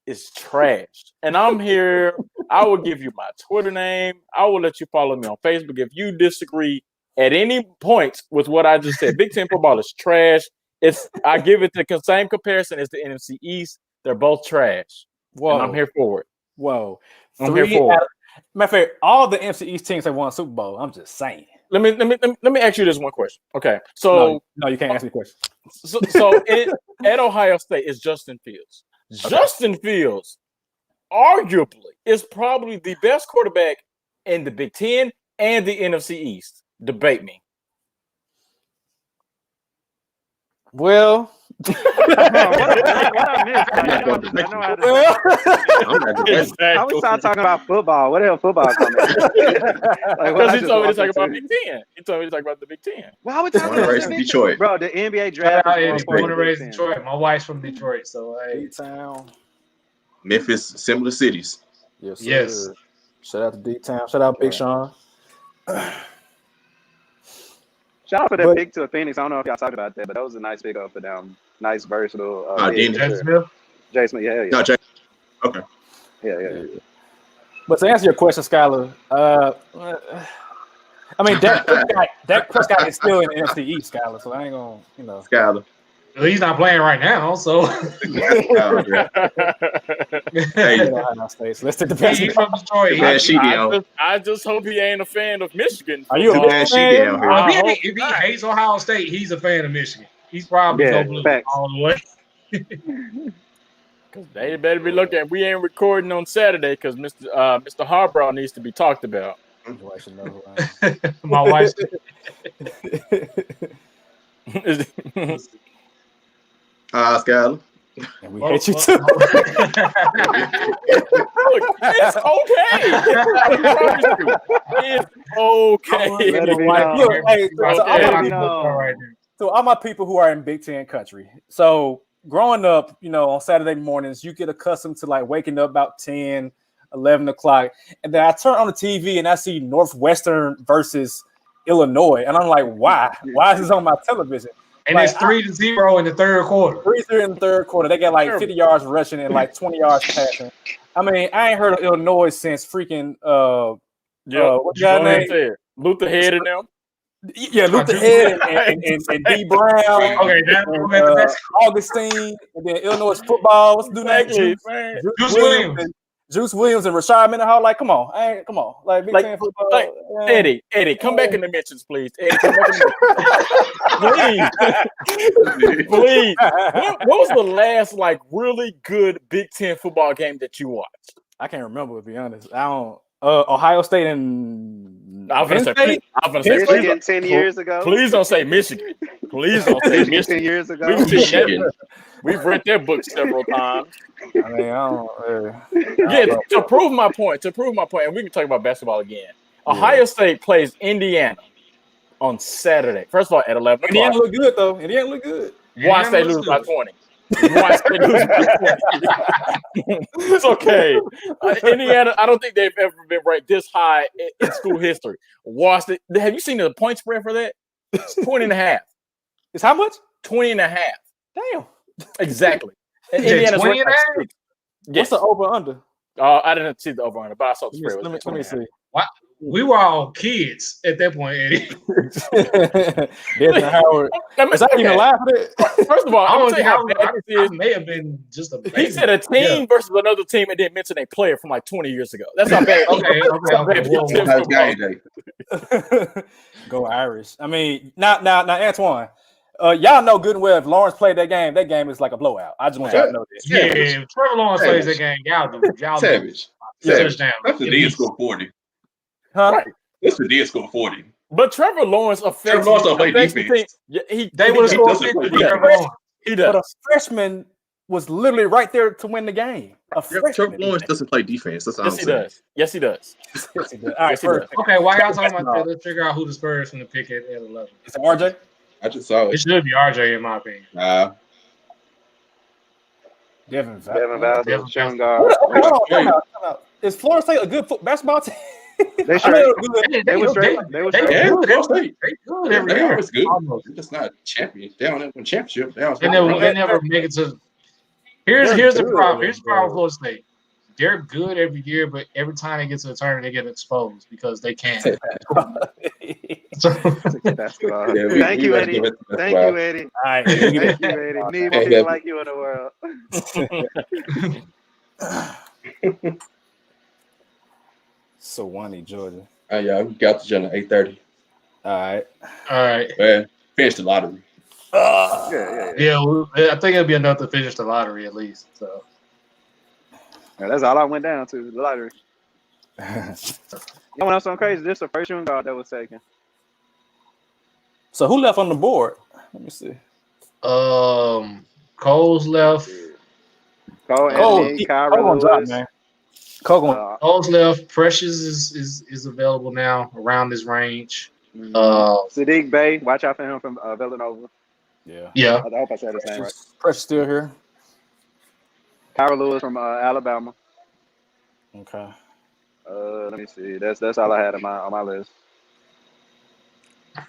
is trash. And I'm here. I will give you my Twitter name. I will let you follow me on Facebook. If you disagree at any point with what I just said, Big Ten football is trash. I give it the same comparison as the NFC East. They're both trash. Whoa. And I'm here for it. Whoa. I'm here for it. Matter of fact, all the NFC East teams have won a Super Bowl. I'm just saying. Let me ask you this one question. Okay, so no, you can't ask me a question. So at Ohio State is Justin Fields. Okay. Justin Fields, arguably, is probably the best quarterback in the Big Ten and the NFC East. Debate me. Well, what I missed? How we start talking about football? What the hell football coming? Because he told me to talk about Big Ten. He told me to talk about the Big Ten. Well, how we talking about Detroit? Bro, the NBA draft is born and raised in Detroit. My wife's from Detroit, so D-Town. Memphis, similar cities. Yes. Shout out to D-Town. Shout out Big Sean. Shout out for that pick to Phoenix. I don't know if y'all talked about that, but that was a nice pick up for them. Nice, versatile. Jason Smith? Jason, yeah. No, Jason. Okay. Yeah. But to answer your question, Skylar, I mean, Dak Prescott is still in the NFC East, Skylar, so I ain't going to, Skylar. Well, he's not playing right now, so. Hey, let's take the best. He's from Detroit. I just hope he ain't a fan of Michigan. Are you a bad fan? If he hates Ohio State, he's a fan of Michigan. He's probably go blue all the way. Because they better be looking. We ain't recording on Saturday because Mr. Harbaugh needs to be talked about. My wife. Skylar. And we hate you too. Look, it's okay. It's okay. So all my people who are in Big Ten country. So growing up, on Saturday mornings, you get accustomed to like waking up about 10, 11 o'clock. And then I turn on the TV and I see Northwestern versus Illinois. And I'm like, why? Why is this on my television? And it's 3-0 in the third quarter. 3-0 in the third quarter. They got like 50 yards rushing and like 20 yards passing. I mean, I ain't heard of Illinois since freaking what's your name? Luther Head and them. Yeah, Luther Head and D Brown. Okay, that's Augustine, and then Illinois football. What's the name? Juice Williams and Rashad Mendenhall. Like, come on. Like Big Ten football. Like, Eddie, come back in the mentions, please. Eddie, come back in the mentions. Please. What was the last like really good Big Ten football game that you watched? I can't remember, to be honest. I don't. Ohio State and I was going to say Michigan 10 years ago. Please don't say Michigan. Please don't say Michigan. 10 years ago. We've read their book several times. I mean, I don't. To prove my point, and we can talk about basketball again. Ohio State plays Indiana on Saturday. First of all, at 11 o'clock. Indiana look good, though. Indiana look good. Why State lose by 20? It's okay. Indiana, I don't think they've ever been ranked this high in school history. Washington, have you seen the point spread for that? It's 20.5. It's how much? 20.5. Damn. Exactly. And Is it Indiana's 20 ranked like 6. What's Yes. the over under? I didn't see the over under, but I saw the spread. Let me see. What? We were all kids at that point, Eddie. Desmond Howard. Was I even alive for that? First of all, I I'm don't tell you think how bad this I is. may have been just a baby. He said a team versus another team and didn't mention a player from like 20 years ago. That's not bad. Okay. Go Irish. I mean, now, Antoine. Y'all know good and well if Lawrence played that game is like a blowout. I just want y'all to know this. Yeah, if Trevor Lawrence plays that game, y'all do. Y'all Savage. Touchdown. That's the D score 40. Huh? Right. That's the D score 40. But Trevor Lawrence affects don't play defense. They would have scored 50 with Trevor Lawrence. He does. But a freshman was literally right there to win the game. Trevor Lawrence doesn't play defense. That's all Yes, he does. Yes, he does. Yes, he does. All right, okay, while y'all talking about that, let's figure out who the Spurs from the pick at 11. It's RJ? I just saw It it. should be RJ, in my opinion. Devin Vasquez, shooting guard. Hold on. Is Florida State a good basketball team? They were straight. They were straight. Yeah, They good every they year. always good. Almost. They're just not champions. They don't win championship. They never make it to. Here's the problem. Here's the problem with Florida State. They're good every year, but every time they get to the tournament, they get exposed because they can't. Thank you, Eddie. Thank you, Eddie. All right. Thank you, Eddie. Need more people like you in the world. Sewanee, Georgia. Yeah, we got the joint at 8:30. All right. Man, finish the lottery. Yeah, I think it'll be enough to finish the lottery at least. So. Yeah, that's all I went down to, the lottery. You know what else so crazy? This is the first shooting guard that was taken. So who left on the board? Let me see. Cole's left. Anthony, Kyra Lewis. Man. Cole's left. Precious is available now around this range. Sadiq Bey, watch out for him from Villanova. Yeah. I hope I said his name right. Precious still here. Kyra Lewis from Alabama. Okay. Let me see. That's all I had on my list.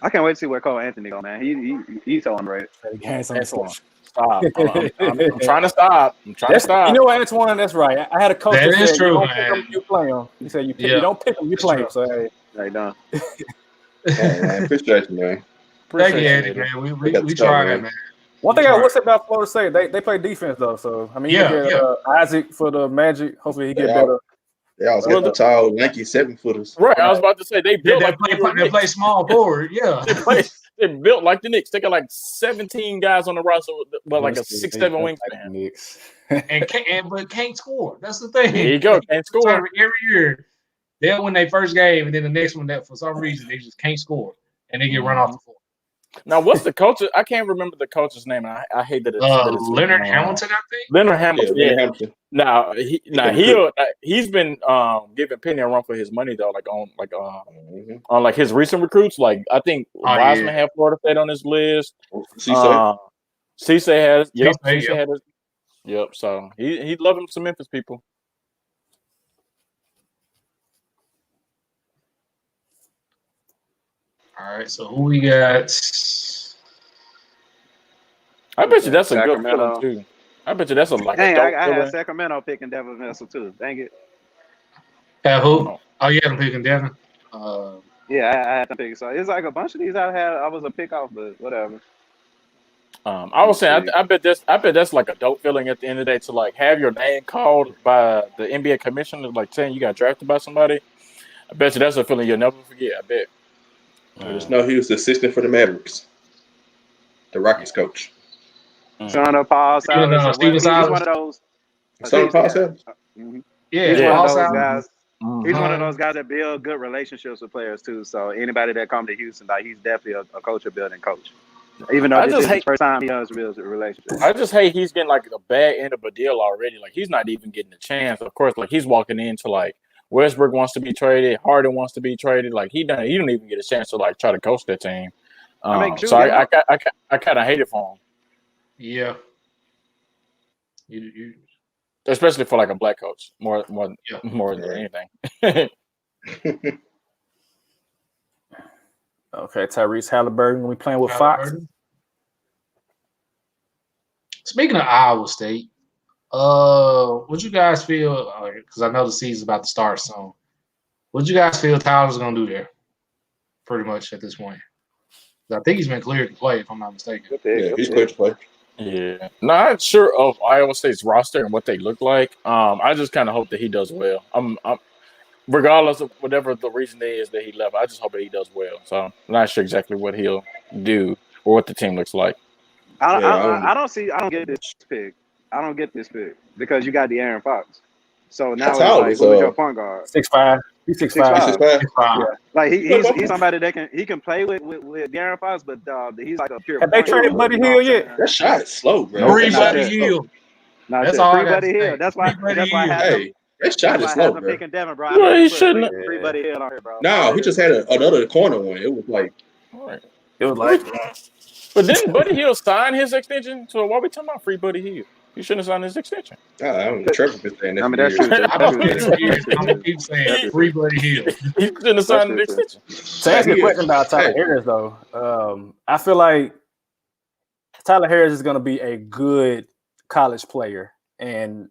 I can't wait to see where Cole Anthony go, man. He's so underrated. Stop. I'm trying to stop. You know what, Antoine? That's right. I had a coach that that is said, true, you play him. He said, you don't pick him, you play him. So, hey. Right done. Man, appreciate you, man. Thank you, Eddie, man. We trying, man. One thing I will say about Florida State, they play defense, though. So, I mean, you get Isaac for the Magic. Hopefully, he get better. They also got the tall, lanky 7-footers. Right. I was about to say they built they play small forward. Yeah. They built like the Knicks. They got like 17 guys on the roster, but like a 6'7" wingspan. But can't score. That's the thing. There you go. Can't score. So every year, they'll win their first game, and then the next one that for some reason they just can't score, and they get run off the floor. Now, what's the coach? I can't remember the coach's name. I hate that. Leonard Hamilton, I think. Leonard Hamilton. Yeah. Hamilton. Now he's been giving Penny a run for his money though. On his recent recruits. Like I think Wiseman had Florida State on his list. Cisse has. Yep. Cisse had his. Yep. So he'd love him some Memphis people. All right, so who we got? I bet you that's a good feeling too. I bet you that's a like. Dang, I had Sacramento picking Devin Vassell too. Dang it. Who? Oh, you had him picking Devin. Yeah, I had to pick. So it's like a bunch of these I was a pick off, but whatever. I was saying, I bet that's like a dope feeling at the end of the day to like have your name called by the NBA commissioner, like saying you got drafted by somebody. I bet you that's a feeling you'll never forget. I bet. I just know he was the assistant for the Mavericks, the Rockets coach. Sean Paul Silas. He's one of those. Sean Paul Silas. Yeah, he's one of those guys. He's one of those guys that build good relationships with players too. So anybody that come to Houston, like he's definitely a culture building coach. Even though this is his first time he has real relationships. I just hate he's getting like a bad end of a deal already. Like he's not even getting a chance. Of course, like he's walking into like Westbrook wants to be traded, Harden wants to be traded. Like he don't even get a chance to like try to coach that team. So I kind of hate it for him. Yeah. Especially for like a black coach, more than anything. Okay, Tyrese Halliburton. We playing with Fox. Speaking of Iowa State, what you guys feel? Because I know the season's about to start soon. What you guys feel Tyler's gonna do there? Pretty much at this point. I think he's been cleared to play, if I'm not mistaken. Yeah, he's cleared to play. Yeah, not sure of Iowa State's roster and what they look like. I just kind of hope that he does well. I'm regardless of whatever the reason is that he left. I just hope that he does well. So I'm not sure exactly what he'll do or what the team looks like. I don't get this pick. I don't get this pick because you got De'Aaron Fox. So now it's like, who's your point guard? 6'5". He's 6'5". Yeah. Like he's somebody that can play with De'Aaron Fox, but he's like a pure. Have they traded Buddy Hield yet? That shot is slow, bro. Free Buddy Hield. That's all. Free Buddy Hield. That's why. Hey, that shot is slow, bro. Picking Devin, bro. No, he shouldn't. Free Buddy Hield on here, bro. No, he just had another corner one. It was like. But didn't Buddy Hield sign his extension? So why are we talking about free Buddy Hield? He shouldn't have signed his extension. I don't know. Trevor been saying that. I mean, that's true. I'm gonna keep saying free Buddy Hield. He shouldn't have signed his extension. To ask you a question about Tyler Harris, though, I feel like Tyler Harris is going to be a good college player, and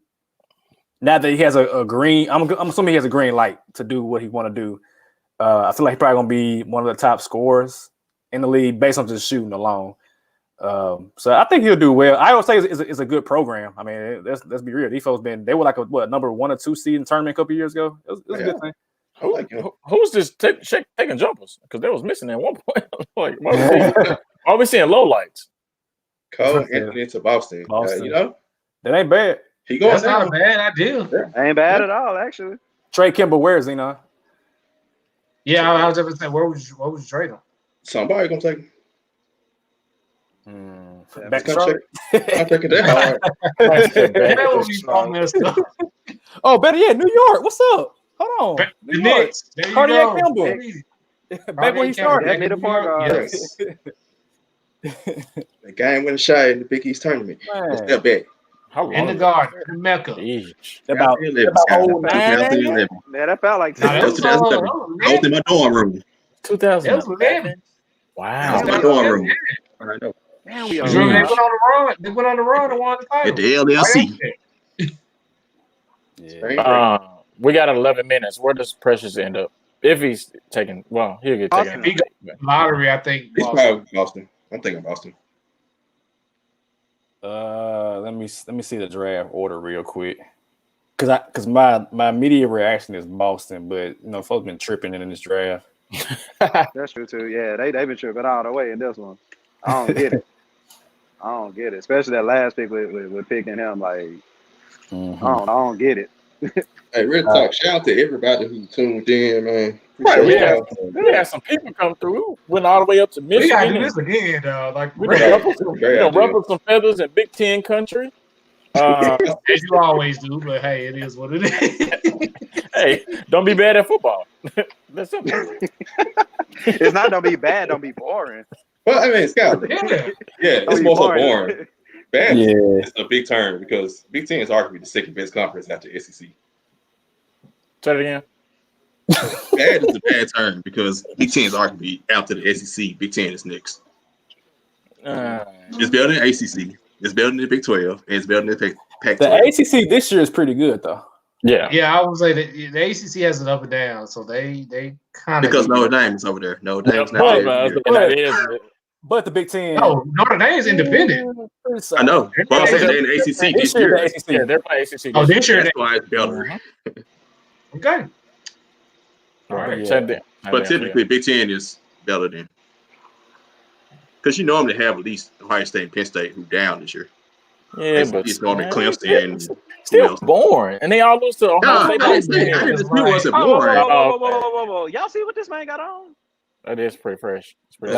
now that he has a green, I'm assuming he has a green light to do what he want to do. I feel like he's probably going to be one of the top scorers in the league based on just shooting alone. So I think he'll do well. I would say it's a good program. I mean, let's be real. These folks they were like number 1 or 2 seed in tournament a couple years ago. It was a good thing. Who's just taking jumpers? Because they was missing at one point. Like, why are we seeing low lights? Cole Anthony to Boston. You know, that ain't bad. He going. That's not a bad idea. Ain't bad at all, actually. Trey Kimball, where is he now? Yeah, I was just saying, what would you trade him? Somebody gonna take him. Back to Charlotte. I think that That would be so messed up. Oh, better yet, New York. What's up? Hold on. The Knicks. Cardiac Campbell. Back when he started. That made a point guard. Yes. The game winning shot in the Big East tournament. Step back. In the garden, in Mecca. About 2011. Man, that felt like that was 2007. I was in my dorm room. 2011. Wow. I was in my dorm room. I know. Man, they went on the run and won the title. At the LLC. We got 11 minutes. Where does Precious end up? If he's taken, well, he'll get taken. If he got lottery, I think. He's probably Boston. I'm thinking Boston. Let me see the draft order real quick, because my immediate reaction is Boston, but folks been tripping in this draft. That's true too. Yeah, they've been tripping all the way in this one. I don't get it. Especially that last pick with picking him. Like, I don't get it. Hey, real talk. Shout out to everybody who tuned in, man. Right, we had some people come through. Went all the way up to Michigan. We got to do this again, dog. Like we ruffled some feathers in Big Ten country. As you always do, but hey, it is what it is. Hey, don't be bad at football. That's simple. It's not don't be bad, don't be boring. Well, I mean, Scott. Yeah, it's more so boring. Bad is a big term because Big Ten is arguably the second best conference after SEC. Say it again. Bad is a bad term because Big Ten is arguably after the SEC. Big Ten is next. It's better than ACC. It's better than the Big 12. And it's better than the Pac-12. The ACC this year is pretty good, though. Yeah. Yeah, I would say that the ACC has an up and down, so they kind of because Notre Dame is over there. Notre Dame's not there. But the Big Ten. No, Notre Dame is independent. I know. But I'm saying they're in the ACC this year. Yeah, they're playing ACC. Oh, this year. That's why it's better. Okay. All right. Yeah. But typically, Big Ten is better than. Because you normally have at least Ohio State and Penn State who down this year. Yeah, but it's normally Clemson. Still boring. And they all lose to Ohio State. I didn't dispute wasn't boring. Whoa. Y'all see what this man got on? That is pretty fresh. It's pretty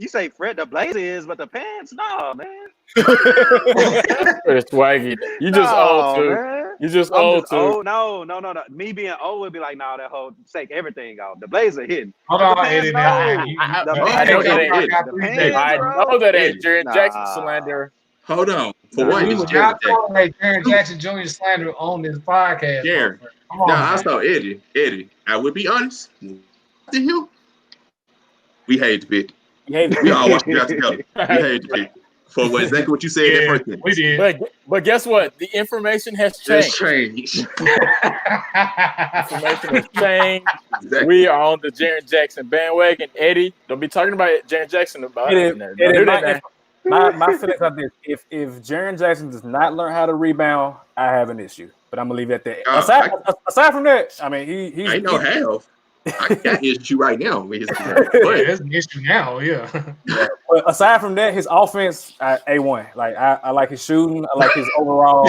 You say Fred the Blazers, but the pants, no, man. It's swaggy. You just old too. Man. You just old too. Oh no. Me being old would be like, no, that whole take everything off. The Blazer hitting. Hold on, Eddie. I know that ain't Jaron Jackson slander. Hold on. For Nah. one, We it's would Jared not Jackson. tolerate Jaren Jackson Jr. slander on this podcast. Jared. motherfucker. Come on, Now, I man. saw Eddie. I would be honest. To him, we hate the pick. We all watched the draft together. We hate the pick. For exactly what you said that Yeah, first thing. we did. But guess what? The information has Just changed. change. Information has changed. Exactly. We are on the Jaren Jackson bandwagon. Eddie, don't be talking about Jaren Jackson about it. Don't do that now. My feelings are this: if Jaren Jackson does not learn how to rebound, I have an issue. But I'm gonna leave it at that. Aside from that, I mean, he's I ain't no half. I got an issue right now with his Yeah, that's an issue now. Yeah. But aside from that, his offense, A1. Like I like his shooting. I like his overall.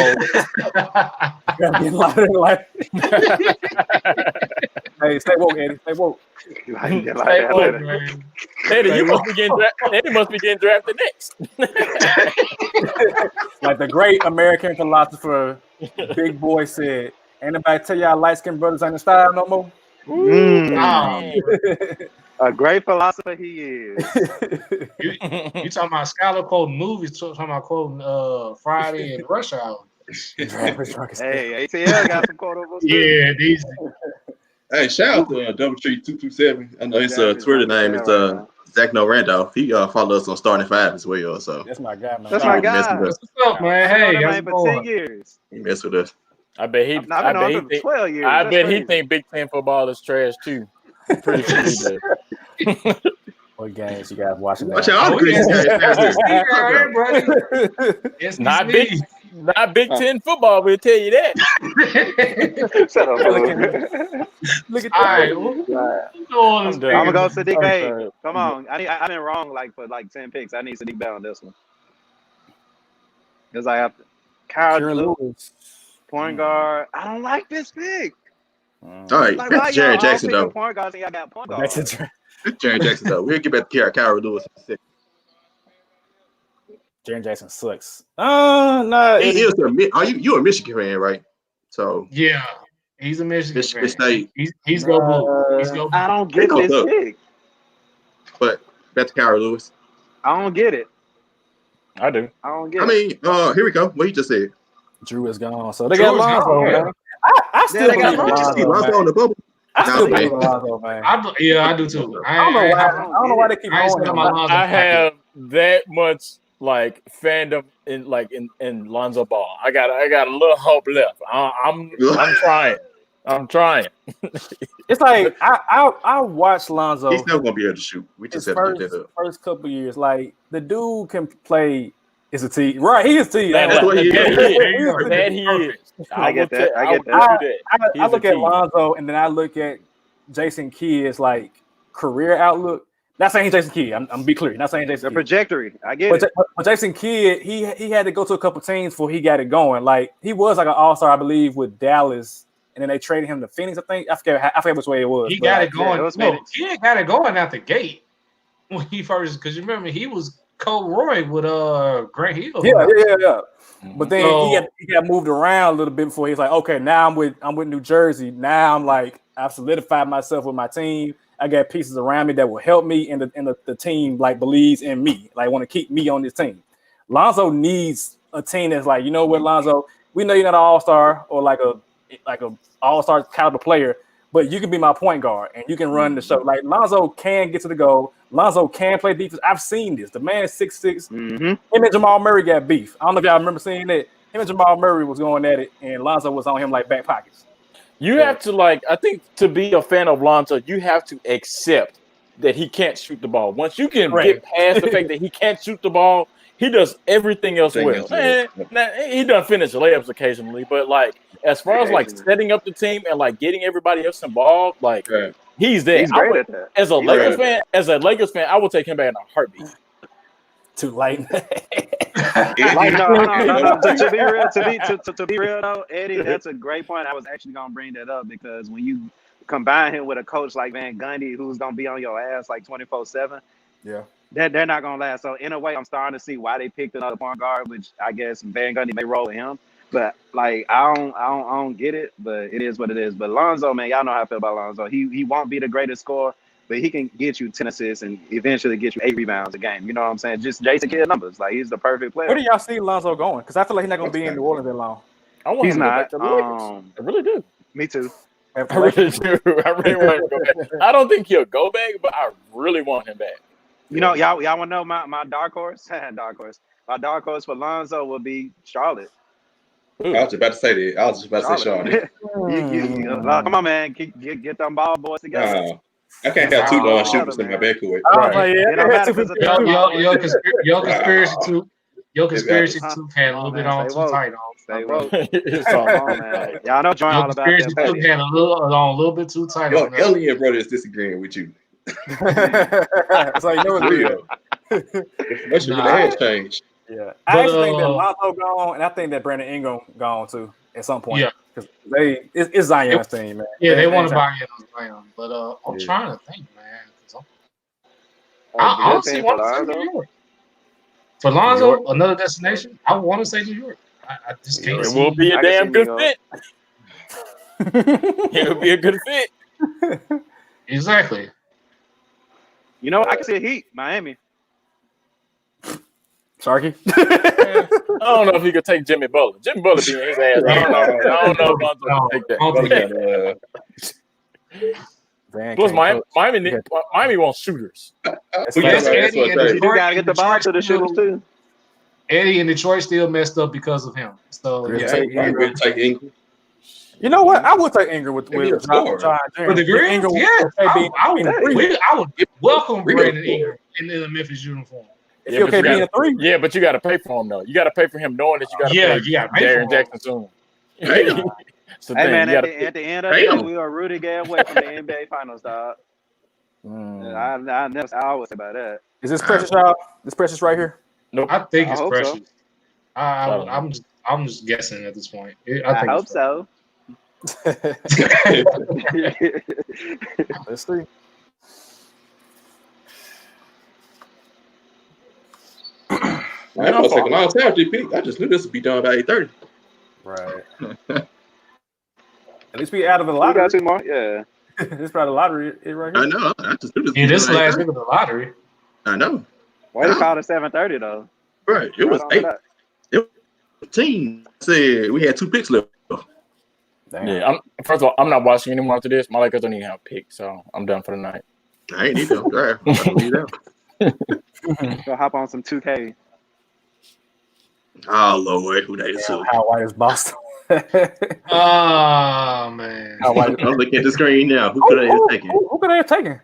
Hey, stay woke, Eddie. Stay woke. Eddie must be getting drafted next. Like the great American philosopher, Big Boy said, "Ain't nobody tell y'all light skinned brothers ain't in style no more." A great philosopher he is. You talking about scholar quoting movies? Talking about quoting Friday and Rush Hour. Hey, ATL got some quotables. Yeah, these. Hey, shout out to Double Tree 227. I know his Twitter name is Zach No Randolph. He followed us on Starting Five as well. So that's my guy, man. That's my guy. What's up, man? Hey, how's it for 10 going? years. he messed with us. I bet he. I bet he think Big Ten football is trash too. I'm pretty sure he does. What games you guys watching? Watch out, all the It's not Big Ten football. We'll tell you that. Shut up, Look at All right, I'm gonna go Sadiq Bey. Come on, I've been wrong for 10 picks. I need Sadiq Bey on this one because I have to. Kyle Lewis, point guard. I don't like this pick. All right, Jaren Jackson though. Point guards, and I got point guard. Jaren Jackson though. We'll get back to Kyle Lewis. Jaren Jackson sucks. No. He is you a Michigan fan, right? So yeah, he's a Michigan fan. State. He's go blue. He's go blue. I don't get this pick. But back to Kyle Lewis. I don't get it. I do. I don't get it. I mean, here we go. What he just said. Drew is gone, so they got Lonzo. I still believe Lonzo on the bubble. I still believe Lonzo, man. I do too. I don't know why they keep going. I have that much fandom in Lonzo Ball. I got a little hope left. I'm trying. It's like I watched Lonzo. He's never gonna be able to shoot. We just have to get that up. First couple years, like the dude can play. Is a T, right? He is T. That's what he is. That he is. I get that. I look at Lonzo and then I look at Jason Kidd's career outlook. Not saying he's Jason Kidd. I'm be clear. Not saying Jason. The trajectory. I get it. But Jason Kidd, he had to go to a couple teams before he got it going. Like he was an all-star, I believe, with Dallas, and then they traded him to Phoenix. I think I forget which way it was. He got it going. Kidd got it going out the gate when he first. Because you remember he was co-Roy with Grant Hill. Yeah. But then he got moved around a little bit before he was like, okay, now I'm with New Jersey. Now I've solidified myself with my team. I got pieces around me that will help me, and the team believes in me, want to keep me on this team. Lonzo needs a team that's you know what, Lonzo, we know you're not an all-star or like a all-star caliber player, but you can be my point guard and you can run the show. Lonzo can get to the goal. Lonzo can play defense. I've seen this. The man is 6'6". Mm-hmm. Him and Jamal Murray got beef. I don't know if y'all remember seeing that. Him and Jamal Murray was going at it, and Lonzo was on him back pockets. You have to I think to be a fan of Lonzo, you have to accept that he can't shoot the ball. Once you can get past the fact that he can't shoot the ball, he does everything else well. He doesn't finish layups occasionally, but as far as setting up the team and getting everybody else involved, he's there. He's great at that. As a Lakers fan, I would take him back in a heartbeat. Too late. No. To be real though, Eddie, that's a great point. I was actually gonna bring that up because when you combine him with a coach like Van Gundy, who's gonna be on your ass 24/7, they're not gonna last. So in a way, I'm starting to see why they picked another point guard, which I guess Van Gundy may roll with him. But I don't get it. But it is what it is. But Lonzo, man, y'all know how I feel about Lonzo. He won't be the greatest scorer. but he can get you 10 assists and eventually get you 8 rebounds a game. You know what I'm saying? Just Jason Kidd numbers. Like, he's the perfect player. Where do y'all see Lonzo going? Because I feel like he's not going to be in New Orleans that long. I want He's him to not. go back to the Lakers. I really do. Me too. I really do. I really want him to go back. I don't think he'll go back, but I really want him back. You know, y'all want to know my dark horse? Dark horse. My dark horse for Lonzo will be Charlotte. I was just about to say that. I was just about to say Charlotte. Come on, man. Get them ball boys together. I can't have two long shooters in my backcourt. Your conspiracy too had a little bit on too tight on. Stay woke. Come on, man. Y'all know John all about that. Your conspiracy too had a little bit too tight on. Your alien brother is disagreeing with you. That's how you know it's real. That's your hands change. Yeah, I actually think that Lonzo gone, and I think that Brandon Ingram gone too at some point. Yeah, because it's Zion's team, man. Yeah, they want to buy in on Zion, but I'm trying to think, man. I honestly want to say New York. For Lonzo, another destination, I want to say New York. I just can't. It will be a damn good fit. It will be a good fit. Exactly. You know, I can see a Heat, Miami. Sarky? I don't know if he could take Jimmy Butler. Jimmy Butler being his ass. I don't know if Lonzo can take that. Plus, Miami wants shooters. You gotta get the ball to the shooters too. Eddie in Detroit still messed up because of him. So take Ingram. You know what? I would take Ingram with John James. For the Grizz, yeah. I would welcome Brandon Ingram in the Memphis uniform. If okay being a 3. Yeah, but you got to pay for him though. You got to pay for him knowing that you got to pay Darren Jackson soon. So hey man, at the end of the day, we are rooting away from the NBA Finals, dog. I always say about that. Is this Precious, y'all? This Precious right here? Nope. I think it's Precious. So. I'm just guessing at this point. I hope so. Let's see. I was taking a long time to pick. I just knew this would be done by 8:30. Right. At least we out of the lottery. We got 2 more. Yeah. This probably the lottery right here. I know. I just knew this. Yeah, this is the last week of the lottery. I know. Why they called it 7:30 though? Right. It was 8. It was 15. Said we had 2 picks left. Damn. Yeah. First of all, I'm not watching anymore after this. My Lakers don't even have a pick, so I'm done for the night. I ain't either. Right. Go hop on some 2K. Oh Lord, who that is? How white is Boston? Oh man. I'm looking at the screen now. Who could I have taken? Who could I have taken?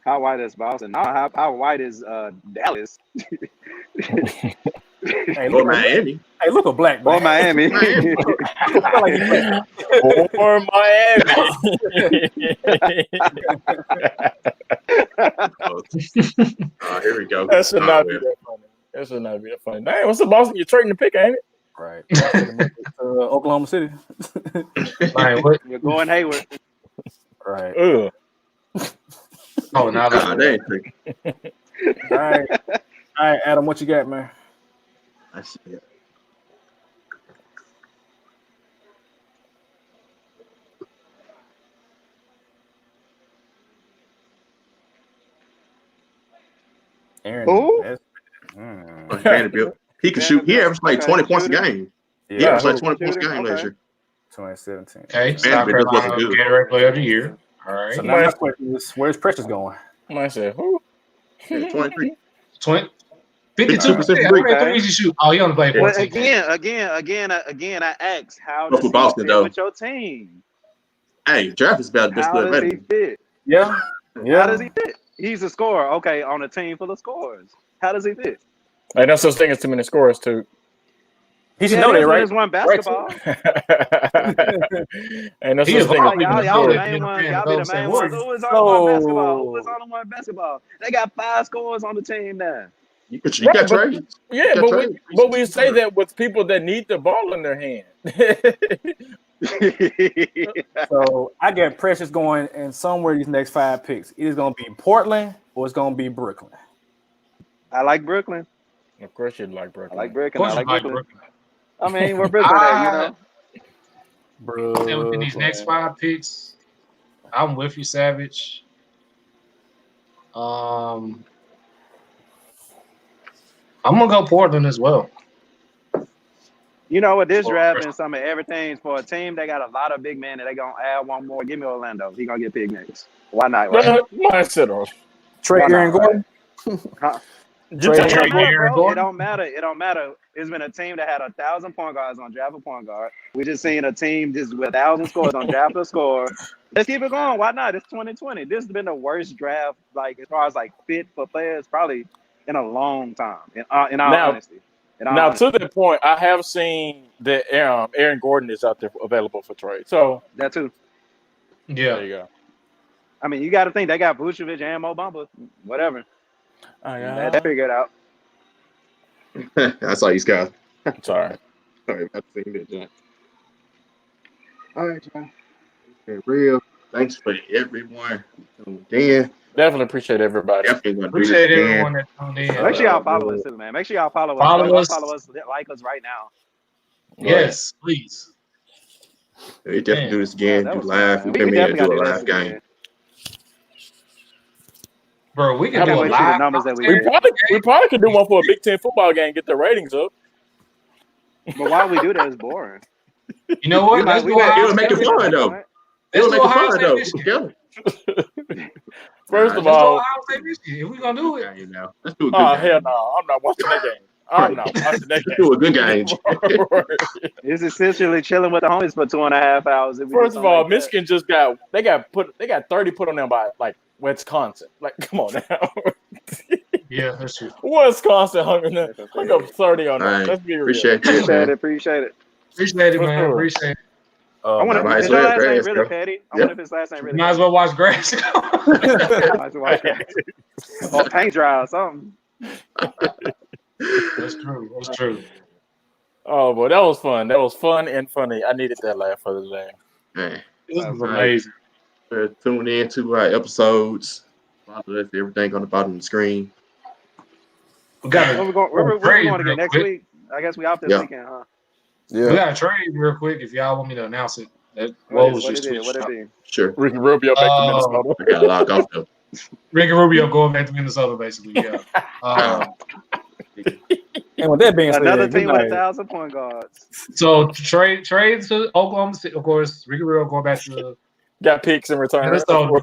How white is Boston? No, how white is Dallas? Hey, or Miami. Hey, look a black man. Or Miami. Or Miami. Here we go. That should not be that funny. That should not be that funny. Dang, what's the Boston? You're trading the pick, ain't it? Right. Oklahoma City. You're going Hayward. Right. Oh, now they ain't tricky. All right, Adam, what you got, man? I see it. Aaron. Who? Vanderbilt. He can shoot. He averaged like 20 points a game. He averaged like 20 points a game last year. 2017. Okay, South Carolina Gatorade Player of the Year. All right. So now my question is, where's Precious going? I said, who? 23. 52%. How many threes you shoot? Oh, you only play 14. Again, I ask, how does he Boston, fit with your team? Hey, draft is about the best player. How does he fit? Yeah. How does he fit? He's a scorer. Okay, on a team full of scorers. How does he fit? Ain't no such thing as too many scorers, too. He should know that, right? There's one basketball. Ain't no such thing as y'all be the main ones. Who was on one basketball? Who was on one basketball? They got 5 scorers on the team now. You got trades. Yeah, but we say that with people that need the ball in their hand. So I got Precious going in somewhere these next 5 picks. Either it's going to be Portland or it's going to be Brooklyn. I like Brooklyn. Of course you'd like Brooklyn. I like Brooklyn. I mean, we're Brooklyn at, Within these next 5 picks, I'm with you, Savage. I'm gonna go Portland as well. You know what? This draft been some of everything for a team. They got a lot of big men, and they gonna add one more. Give me Orlando. He gonna get picked next. Why not? Right? Trade Aaron Gordon. Huh? It don't matter. It don't matter. It's been a team that had 1,000 point guards on draft a point guard. We just seen a team just with 1,000 scores on draft a score. Let's keep it going. Why not? It's 2020. This has been the worst draft, like as far as like fit for players, probably in a long time. In all honesty. Now, to that point, I have seen that Aaron Gordon is out there available for trade. So that too. Yeah, there you go. I mean, you got to think they got Vucevic and Mo Bamba, whatever. They figured it out. I saw you, Scott. Sorry, I've seen it, John. All right, John. Okay, real. Thanks for everyone who tuned in. Definitely appreciate everybody. Appreciate everyone that tuned in. Make sure y'all follow us too, man. Make sure y'all follow us. Follow us, like us right now. Yes, please. We definitely do this again. Do live. We definitely do a live game. Bro, we can do a live numbers that we probably could do one for a Big Ten football game, get the ratings up. But why we do that is boring. You know what? It'll make it fun though. It'll make it fun though. First of all, if we gonna do it, you know, let's do a good oh game. hell no, I'm not watching that game. I'm not watching that game. Let's do a good game. It's essentially chilling with the homies for 2.5 hours. First of all, Michigan just got 30 put on them by like Wisconsin. Like, come on now. Yeah, that's true. Wisconsin hung up 30 on them. Right. Let's be real. Appreciate it, man. Appreciate it, man. Appreciate it. I wonder if his last name really petty. I wonder if his last name really. Might as well watch grass. Might as well watch grass. Or paint dry or something. That's true. That's true. Oh, boy, that was fun. That was fun and funny. I needed that laugh for the day. Man, this was amazing. Tune in to our episodes. Follow us. Everything on the bottom of the screen. We're going to get next week. I guess we off this weekend, huh? Yeah. We got to trade real quick if y'all want me to announce it. What it be? Sure. Ricky Rubio back to Minnesota. I got logged off though. Ricky Rubio going back to Minnesota, basically. Yeah. And with that being said, another team with 1,000 point guards. So trade to Oklahoma City. Of course, Ricky Rubio going back to got picks in return. Minnesota.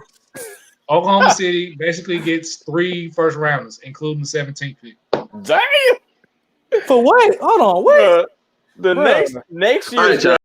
Oklahoma City basically gets 3 first rounders, including the 17th pick. Damn. For what? Hold on. What? The next year.